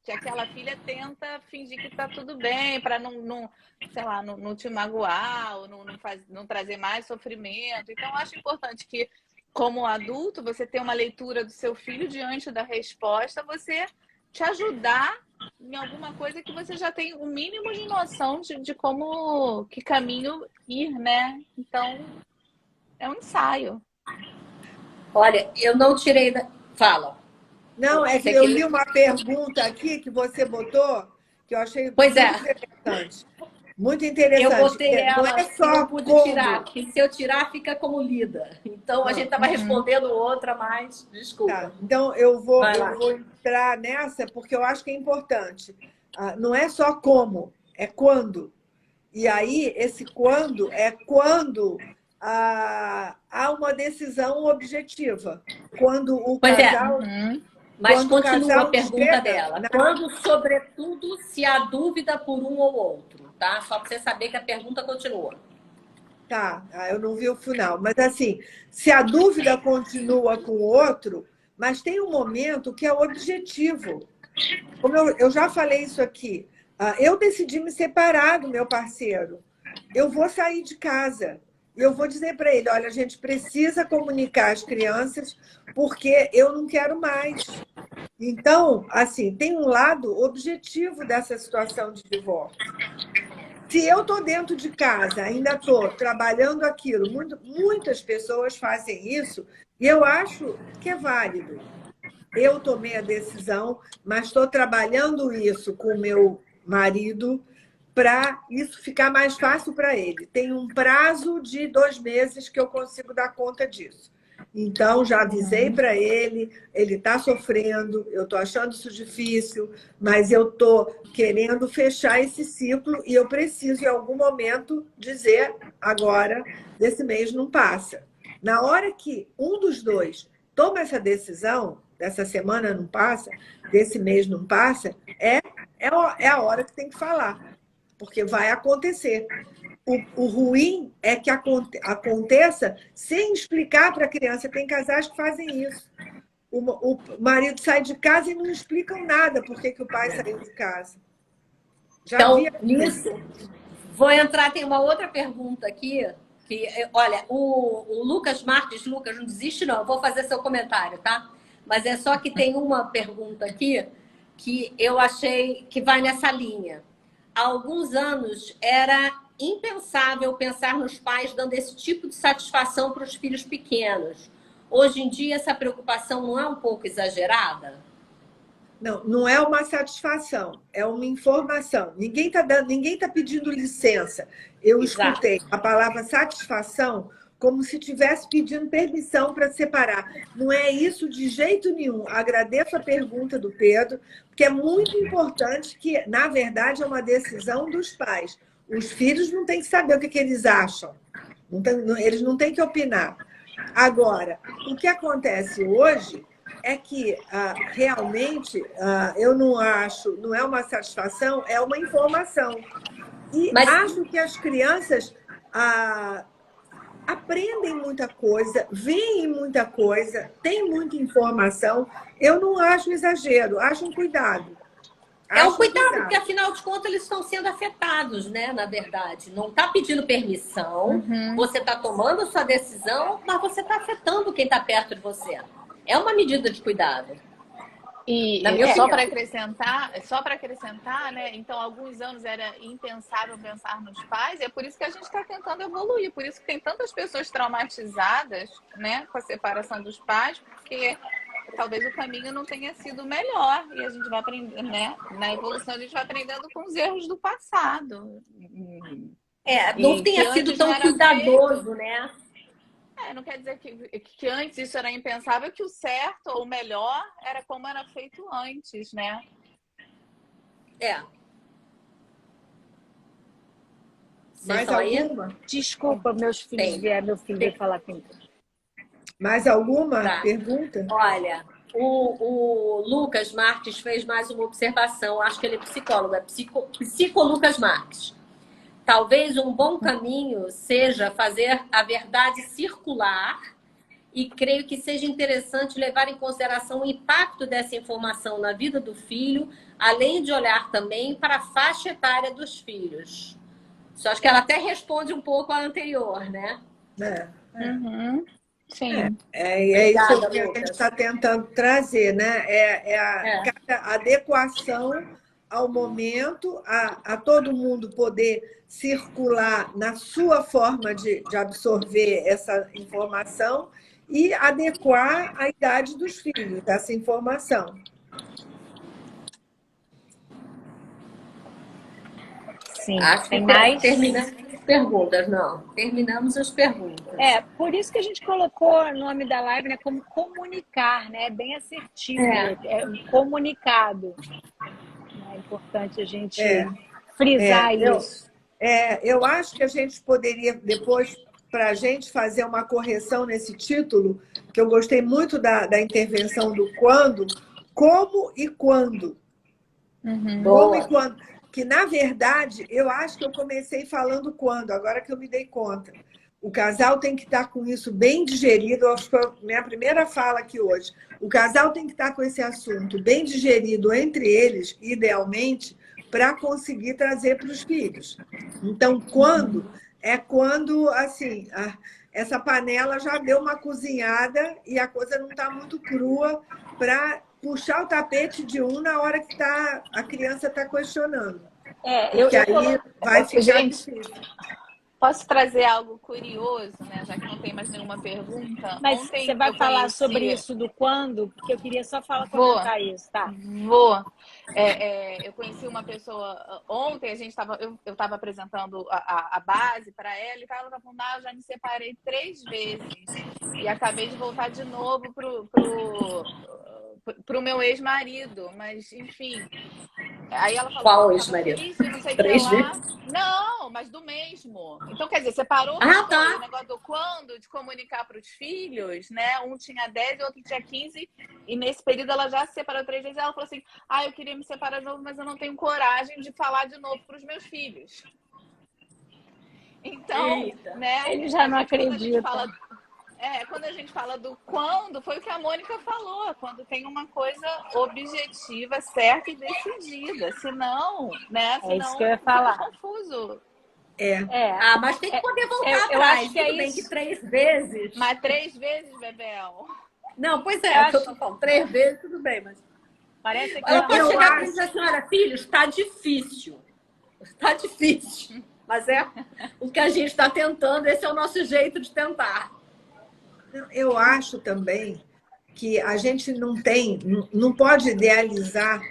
que aquela filha tenta fingir que tá tudo bem, para não, sei lá, não te magoar, ou não trazer mais sofrimento. Então, eu acho importante que, como adulto, você ter uma leitura do seu filho diante da resposta, você te ajudar em alguma coisa que você já tem o mínimo de noção de como, que caminho ir, né? Então, é um ensaio. Olha, eu não tirei da... Fala. Não, é que eu li uma pergunta aqui que você botou, que eu achei muito interessante. Muito interessante. Eu botei ela, não é só não pude como. tirar, porque se eu tirar, fica como lida. Então, a gente estava respondendo outra, mas desculpa. Tá, então, eu vou entrar nessa, porque eu acho que é importante. Não é só como, é quando. E aí, esse quando é quando há uma decisão objetiva. Quando o casal... Mas continua a pergunta dela. Quando, sobretudo, se há dúvida por um ou outro, tá? Só para você saber que a pergunta continua. Tá, eu não vi o final. Mas, assim, se a dúvida continua com o outro, mas tem um momento que é objetivo. Como eu já falei isso aqui, eu decidi me separar do meu parceiro. Eu vou sair de casa. Eu vou dizer para ele, olha, a gente precisa comunicar às crianças porque eu não quero mais. Então, assim, tem um lado objetivo dessa situação de divórcio. Se eu estou dentro de casa, ainda estou trabalhando aquilo, muitas pessoas fazem isso, e eu acho que é válido. Eu tomei a decisão, mas estou trabalhando isso com o meu marido para isso ficar mais fácil para ele. Tem um prazo de 2 meses que eu consigo dar conta disso. Então, já avisei para ele está sofrendo, eu estou achando isso difícil, mas eu estou querendo fechar esse ciclo e eu preciso, em algum momento, dizer agora, desse mês não passa. Na hora que um dos dois toma essa decisão, dessa semana não passa, desse mês não passa, é a hora que tem que falar. Porque vai acontecer. O ruim é que aconteça sem explicar para a criança. Tem casais que fazem isso. O marido sai de casa e não explicam nada por que o pai saiu de casa. Então, nisso, vou entrar, tem uma outra pergunta aqui. Que, olha, o Lucas Marques, Lucas, não desiste não, eu vou fazer seu comentário, tá? Mas é só que tem uma pergunta aqui que eu achei que vai nessa linha. Há alguns anos era impensável pensar nos pais dando esse tipo de satisfação para os filhos pequenos. Hoje em dia, essa preocupação não é um pouco exagerada? Não é uma satisfação, é uma informação. Ninguém está pedindo licença. Eu escutei a palavra satisfação como se estivesse pedindo permissão para separar. Não é isso de jeito nenhum. Agradeço a pergunta do Pedro, porque é muito importante que, na verdade, é uma decisão dos pais. Os filhos não têm que saber o que eles acham. Eles não têm que opinar. Agora, o que acontece hoje é que, realmente, eu não acho, não é uma satisfação, é uma informação. E acho que as crianças aprendem muita coisa, veem muita coisa, têm muita informação. Eu não acho exagero, acho um cuidado. É um cuidado, porque afinal de contas eles estão sendo afetados, né? Na verdade. Não está pedindo permissão, você está tomando a sua decisão, mas você está afetando quem está perto de você. É uma medida de cuidado. Na minha só opinião. para acrescentar, né? Então, há alguns anos era impensável pensar nos pais, e é por isso que a gente está tentando evoluir, por isso que tem tantas pessoas traumatizadas, né, com a separação dos pais, porque talvez o caminho não tenha sido o melhor, e a gente vai aprendendo, né? Na evolução a gente vai aprendendo com os erros do passado. Não E que tenha sido antes não tão era feito. cuidadoso, né? Não quer dizer que antes isso era impensável, que o certo ou o melhor era como era feito antes, né? Vocês Mais estão aí? alguma? Desculpa, meus filhos Tem. vieram, meu filho veio falar comigo. Mais alguma Tá. pergunta? Olha, o Lucas Marques fez mais uma observação. Acho que ele é psicólogo, psico Lucas Marques. Talvez um bom caminho seja fazer a verdade circular e creio que seja interessante levar em consideração o impacto dessa informação na vida do filho, além de olhar também para a faixa etária dos filhos. Só acho que ela até responde um pouco à anterior, né? Sim. É isso Obrigada, que a Lucas. gente está tentando trazer, né? Cada adequação ao momento, a todo mundo poder circular na sua forma de absorver essa informação e adequar a idade dos filhos dessa informação. Sim, Acho tem que mais. terminamos as perguntas, não. Terminamos as perguntas. Por isso que a gente colocou o nome da live, né, como comunicar, né? Bem assertivo, é um comunicado. É importante a gente frisar isso. Eu acho que a gente poderia, depois, para a gente fazer uma correção nesse título, que eu gostei muito da intervenção do quando, como e quando. Como e quando. Que, na verdade, eu acho que eu comecei falando quando, agora que eu me dei conta. O casal tem que estar com isso bem digerido, acho que foi a minha primeira fala aqui hoje. O casal tem que estar com esse assunto bem digerido entre eles, idealmente, para conseguir trazer para os filhos. Então, quando? É quando, assim, essa panela já deu uma cozinhada e a coisa não está muito crua para puxar o tapete de um na hora que a criança está questionando. Porque aí vai ficar difícil. Posso trazer algo curioso, né? Já que não tem mais nenhuma pergunta. Mas você vai falar sobre isso do quando? Porque eu queria só comentar isso, tá? Vou. Eu conheci uma pessoa ontem, eu estava apresentando a base para ela e ela estava falando, eu já me separei 3 vezes e acabei de voltar de novo pro meu ex-marido, mas enfim. Aí ela falou, qual ex-marido? Não sei 3 que lá. vezes? Não, mas do mesmo. Então, quer dizer, separou tá. O negócio do quando, de comunicar para os filhos, né? Um tinha 10 e o outro tinha 15. E nesse período ela já se separou 3 vezes. Ela falou assim, eu queria me separar de novo, mas eu não tenho coragem de falar de novo para os meus filhos. Então, né? Ele já não acredita. Quando a gente fala do quando, foi o que a Mônica falou, quando tem uma coisa objetiva, certa e decidida. Senão, né? Senão, isso que eu ia falar. fica confuso. Mas tem que poder voltar eu atrás. acho que Tudo bem que 3 vezes. Mas 3 vezes, Bebel? Não, pois é, eu tô falando 3 vezes, tudo bem, mas... Parece que ela pode chegar e dizer assim, olha, filhos, está difícil. Está difícil. Mas é o que a gente está tentando, esse é o nosso jeito de tentar. Eu acho também que a gente não pode idealizar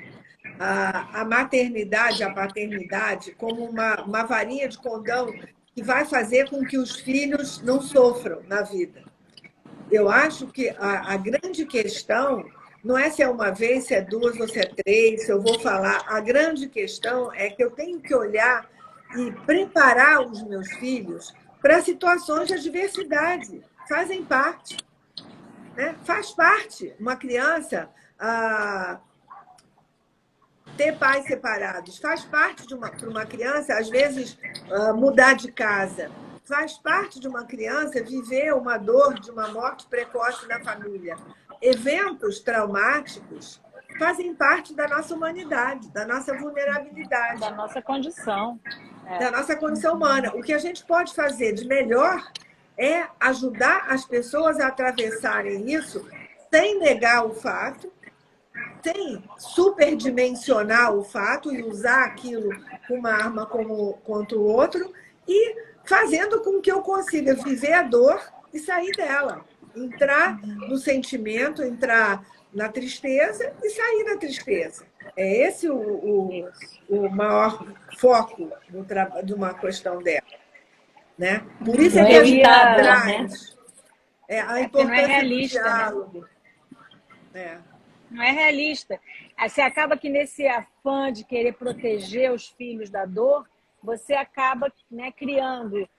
a maternidade, a paternidade, como uma varinha de condão que vai fazer com que os filhos não sofram na vida. Eu acho que a grande questão não é se é uma vez, se é 2 ou se é 3, se eu vou falar. A grande questão é que eu tenho que olhar e preparar os meus filhos para situações de adversidade. Fazem parte, né? Faz parte uma criança ter pais separados, faz parte para uma criança, às vezes, mudar de casa, faz parte de uma criança viver uma dor de uma morte precoce na família. Eventos traumáticos fazem parte da nossa humanidade, da nossa vulnerabilidade. Da nossa condição. Da nossa condição humana. O que a gente pode fazer de melhor é ajudar as pessoas a atravessarem isso sem negar o fato, sem superdimensionar o fato e usar aquilo com uma arma contra o outro, e fazendo com que eu consiga viver a dor e sair dela. Entrar no sentimento, entrar na tristeza e sair da tristeza. É esse o maior foco de uma questão dela. Né? Por isso é que a gente traz a importância do diálogo. Né? Não é realista. Você acaba que nesse afã de querer proteger os filhos da dor, você acaba, né, criando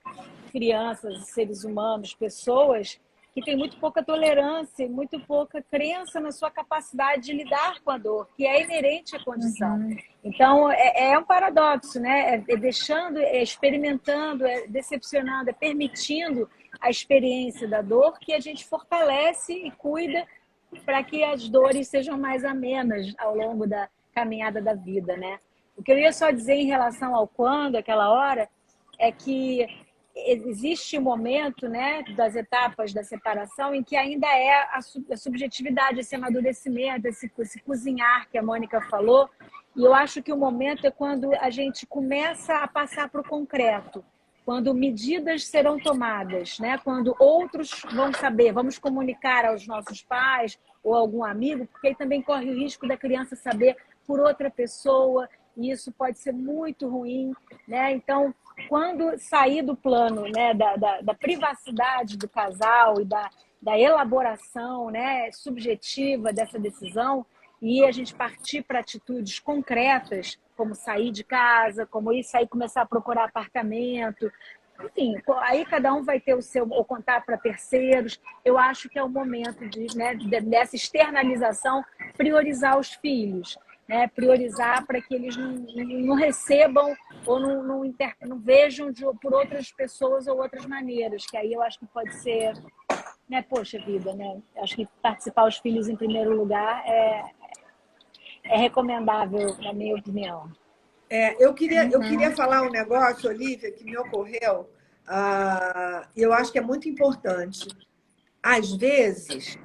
crianças, seres humanos, pessoas que têm muito pouca tolerância e muito pouca crença na sua capacidade de lidar com a dor, que é inerente à condição. Então, é um paradoxo, né? É deixando, é experimentando, é decepcionando, é permitindo a experiência da dor que a gente fortalece e cuida para que as dores sejam mais amenas ao longo da caminhada da vida, né? O que eu ia só dizer em relação ao quando, aquela hora, é que existe um momento, né, das etapas da separação em que ainda é a subjetividade, esse amadurecimento, esse cozinhar que a Mônica falou. E eu acho que o momento é quando a gente começa a passar para o concreto, quando medidas serão tomadas, né? Quando outros vão saber, vamos comunicar aos nossos pais ou algum amigo, porque aí também corre o risco da criança saber por outra pessoa, e isso pode ser muito ruim, né? Então, quando sair do plano, né, da privacidade do casal e da elaboração, né, subjetiva dessa decisão, e a gente partir para atitudes concretas, como sair de casa, como sair começar a procurar apartamento, enfim, aí cada um vai ter o seu, ou contar para terceiros. Eu acho que é o momento dessa externalização, priorizar os filhos, né? Priorizar para que eles não recebam ou não vejam por outras pessoas ou outras maneiras, que aí eu acho que pode ser, né? Poxa vida, né? Acho que participar os filhos em primeiro lugar é recomendável, na minha opinião. Eu queria falar um negócio, Olívia, que me ocorreu, e eu acho que é muito importante. Às vezes,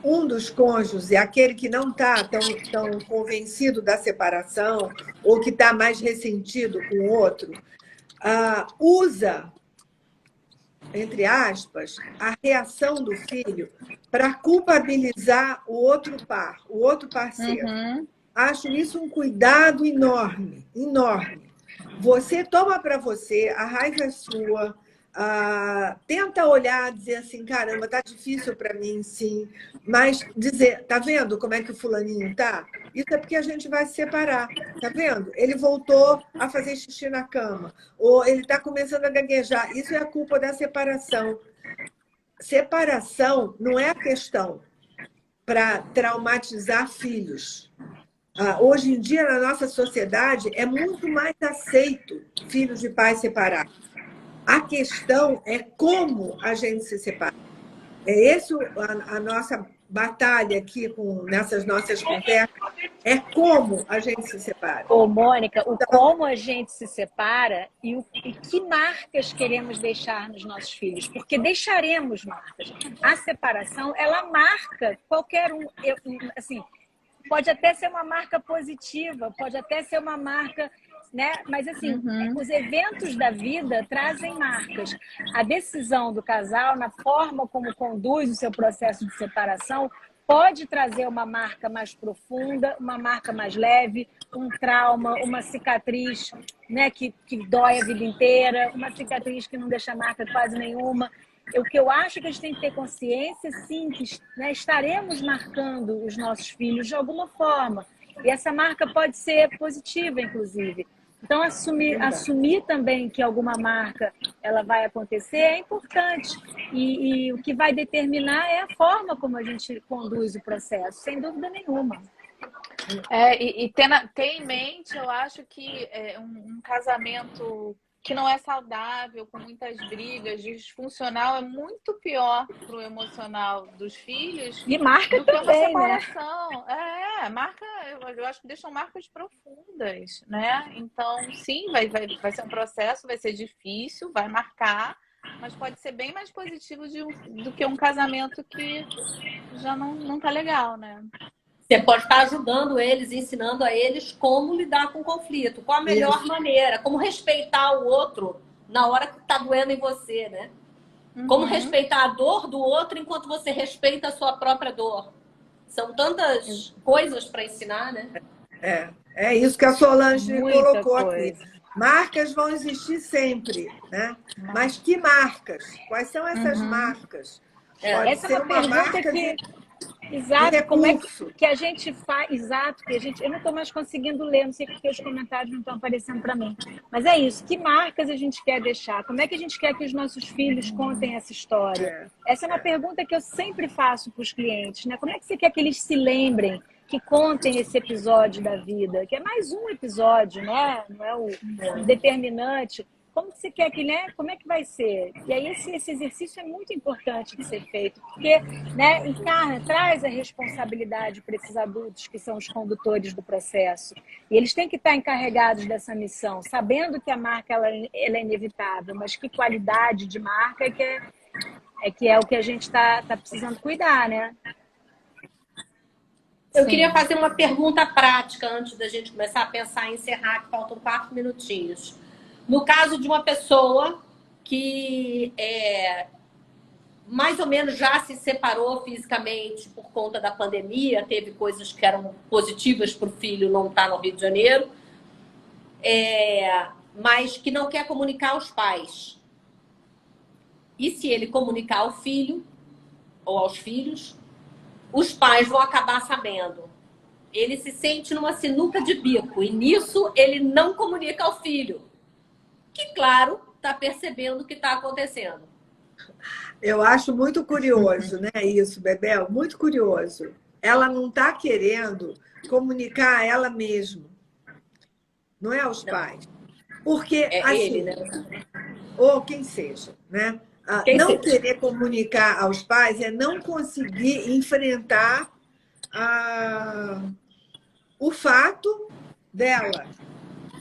um dos cônjuges, aquele que não está tão convencido da separação, ou que está mais ressentido com o outro, usa, entre aspas, a reação do filho para culpabilizar o outro par, o outro parceiro. Acho isso um cuidado enorme, enorme. Você toma para você, a raiva é sua, tenta olhar, dizer assim, caramba, tá difícil para mim, sim, mas dizer, tá vendo como é que o fulaninho tá? Isso é porque a gente vai se separar, tá vendo? Ele voltou a fazer xixi na cama, ou ele está começando a gaguejar. Isso é a culpa da separação. Separação não é a questão para traumatizar filhos. Hoje em dia, na nossa sociedade, é muito mais aceito filhos de pais separados. A questão é como a gente se separa. É essa a nossa batalha aqui nessas nossas conversas, é como a gente se separa. Ô, Mônica, como a gente se separa e que marcas queremos deixar nos nossos filhos, porque deixaremos marcas. A separação, ela marca qualquer um, assim, pode até ser uma marca positiva, pode até ser uma marca, né? Mas assim, os eventos da vida trazem marcas. A decisão do casal, na forma como conduz o seu processo de separação, pode trazer uma marca mais profunda, uma marca mais leve, um trauma, uma cicatriz, né, que dói a vida inteira, uma cicatriz que não deixa marca quase nenhuma. O que eu acho que a gente tem que ter consciência, sim, que, né, estaremos marcando os nossos filhos de alguma forma. E essa marca pode ser positiva, inclusive. Então, assumir também que alguma marca ela vai acontecer é importante. E o que vai determinar é a forma como a gente conduz o processo, sem dúvida nenhuma. Ter em mente, eu acho que um casamento que não é saudável, com muitas brigas, disfuncional, é muito pior para o emocional dos filhos e marca do que também, uma separação. Né? Marca, eu acho que deixam marcas profundas, né? Então, sim, vai ser um processo, vai ser difícil, vai marcar, mas pode ser bem mais positivo do que um casamento que já não tá legal, né? Você pode estar ajudando eles, ensinando a eles como lidar com o conflito, qual a melhor maneira, como respeitar o outro na hora que está doendo em você, né? Como respeitar a dor do outro enquanto você respeita a sua própria dor. São tantas coisas para ensinar, né? É isso que a Solange Muita colocou coisa. aqui. Marcas vão existir sempre, né? Mas que marcas? Quais são essas marcas? Pode Essa é ser uma uma pergunta marca que... de Exato, como é recurso. que a gente faz? Exato, que a gente... Eu não estou mais conseguindo ler, não sei porque os comentários não estão aparecendo para mim. Mas é isso, que marcas a gente quer deixar? Como é que a gente quer que os nossos filhos contem essa história? Essa é uma pergunta que eu sempre faço para os clientes, né? Como é que você quer que eles se lembrem, que contem esse episódio da vida? Que é mais um episódio, né? Não é o determinante. Como que você quer que, né? Como é que vai ser? E aí esse exercício é muito importante de ser feito, porque, né, encarna, traz a responsabilidade para esses adultos que são os condutores do processo. E eles têm que estar encarregados dessa missão, sabendo que a marca ela é inevitável, mas que qualidade de marca que é o que a gente está precisando cuidar, né? Eu queria fazer uma pergunta prática antes da gente começar a pensar em encerrar, que faltam 4 minutinhos. No caso de uma pessoa que mais ou menos já se separou fisicamente por conta da pandemia, teve coisas que eram positivas para o filho não estar no Rio de Janeiro, mas que não quer comunicar aos pais. E se ele comunicar ao filho ou aos filhos, os pais vão acabar sabendo. Ele se sente numa sinuca de bico e nisso ele não comunica ao filho, que, claro, está percebendo o que está acontecendo. Eu acho muito curioso, né? Isso, Bebel, muito curioso. Ela não está querendo comunicar a ela mesma, não é aos pais. Porque, assim, ele, né? ou quem seja, né? Não querer comunicar aos pais é não conseguir enfrentar o fato dela.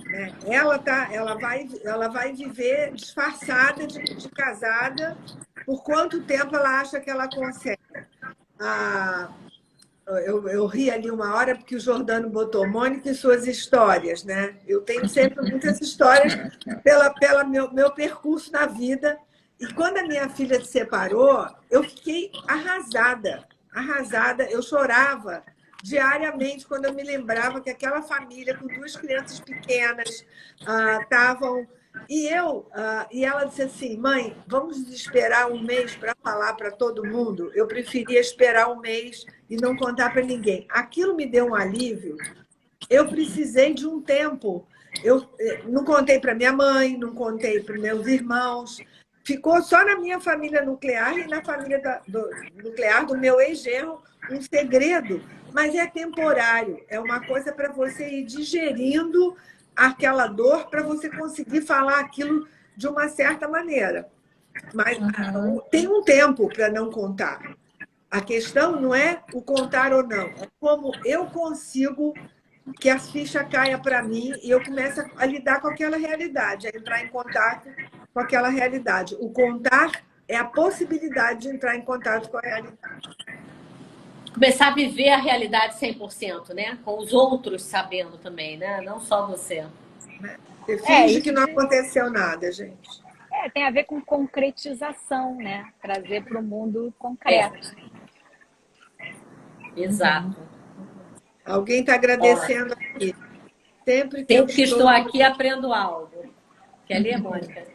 Né? Ela vai viver disfarçada de casada por quanto tempo ela acha que ela consegue. Eu ri ali uma hora porque o Jordano botou Mônica e suas histórias, né? Eu tenho sempre muitas histórias pelo meu percurso na vida. E quando a minha filha se separou, eu fiquei arrasada. Eu chorava diariamente quando eu me lembrava que aquela família com 2 crianças pequenas estavam... E ela disse assim, mãe, vamos esperar um mês para falar para todo mundo? Eu preferia esperar um mês e não contar para ninguém. Aquilo me deu um alívio. Eu precisei de um tempo. Eu não contei para minha mãe, não contei para meus irmãos. Ficou só na minha família nuclear e na família nuclear do meu ex-genro um segredo. Mas é temporário. É uma coisa para você ir digerindo aquela dor para você conseguir falar aquilo de uma certa maneira. Mas tem um tempo para não contar. A questão não é o contar ou não, é como eu consigo que a ficha caia para mim e eu começo a lidar com aquela realidade, a entrar em contato com aquela realidade. O contar é a possibilidade de entrar em contato com a realidade. Começar a viver a realidade 100%, né? Com os outros sabendo também, né? Não só você. Você finge que não aconteceu nada, gente. Tem a ver com concretização, né? Trazer para o mundo concreto. Exato. Alguém está agradecendo aqui. Sempre que estou aqui, aprendo algo. Quer ler, Mônica?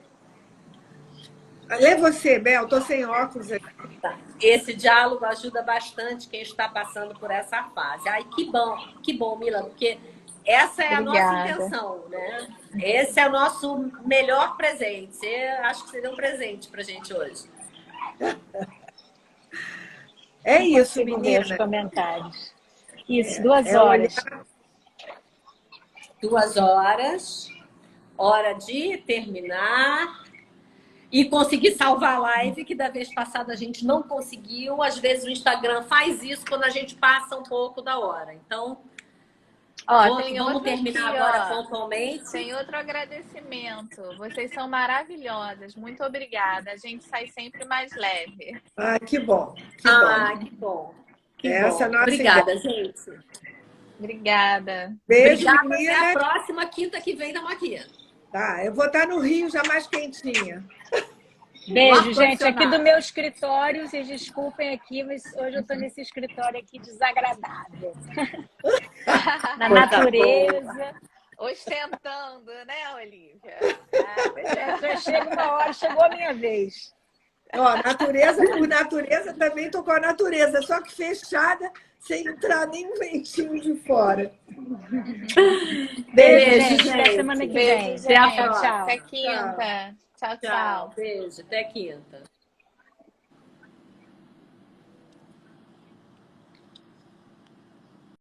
Lê você, Bel. Estou sem óculos aqui. Tá. Esse diálogo ajuda bastante quem está passando por essa fase. Ai, que bom, Mila, porque essa é a nossa intenção, né? Esse é o nosso melhor presente. Acho que seria um presente para a gente hoje. É isso, menina. Os comentários. Isso, 2 horas. 2 horas. Hora de terminar. E conseguir salvar a live, que da vez passada a gente não conseguiu. Às vezes o Instagram faz isso quando a gente passa um pouco da hora. Então, vamos terminar aqui, agora pontualmente. Tem outro agradecimento. Vocês são maravilhosas. Muito obrigada. A gente sai sempre mais leve. Que bom. Que bom. Que Essa é a bom. nossa Obrigada, gente. Obrigada. Beijo, Obrigada. Até a meninas. próxima quinta que vem da Maquia. Tá, eu vou estar no Rio já mais quentinha. Beijo, gente. Aqui do meu escritório, vocês desculpem aqui, mas hoje eu estou nesse escritório aqui desagradável. Na natureza. Ostentando, né, Olivia? Chegou a minha vez. Ó, natureza por natureza, também tô com a natureza, só que fechada, sem entrar nem um ventinho de fora. Beijo, Beijo, gente. Até gente. semana que Beijo, vem. gente. Até a próxima. Tchau. Até quinta. Tchau, tchau. Tchau. Beijo. Até quinta.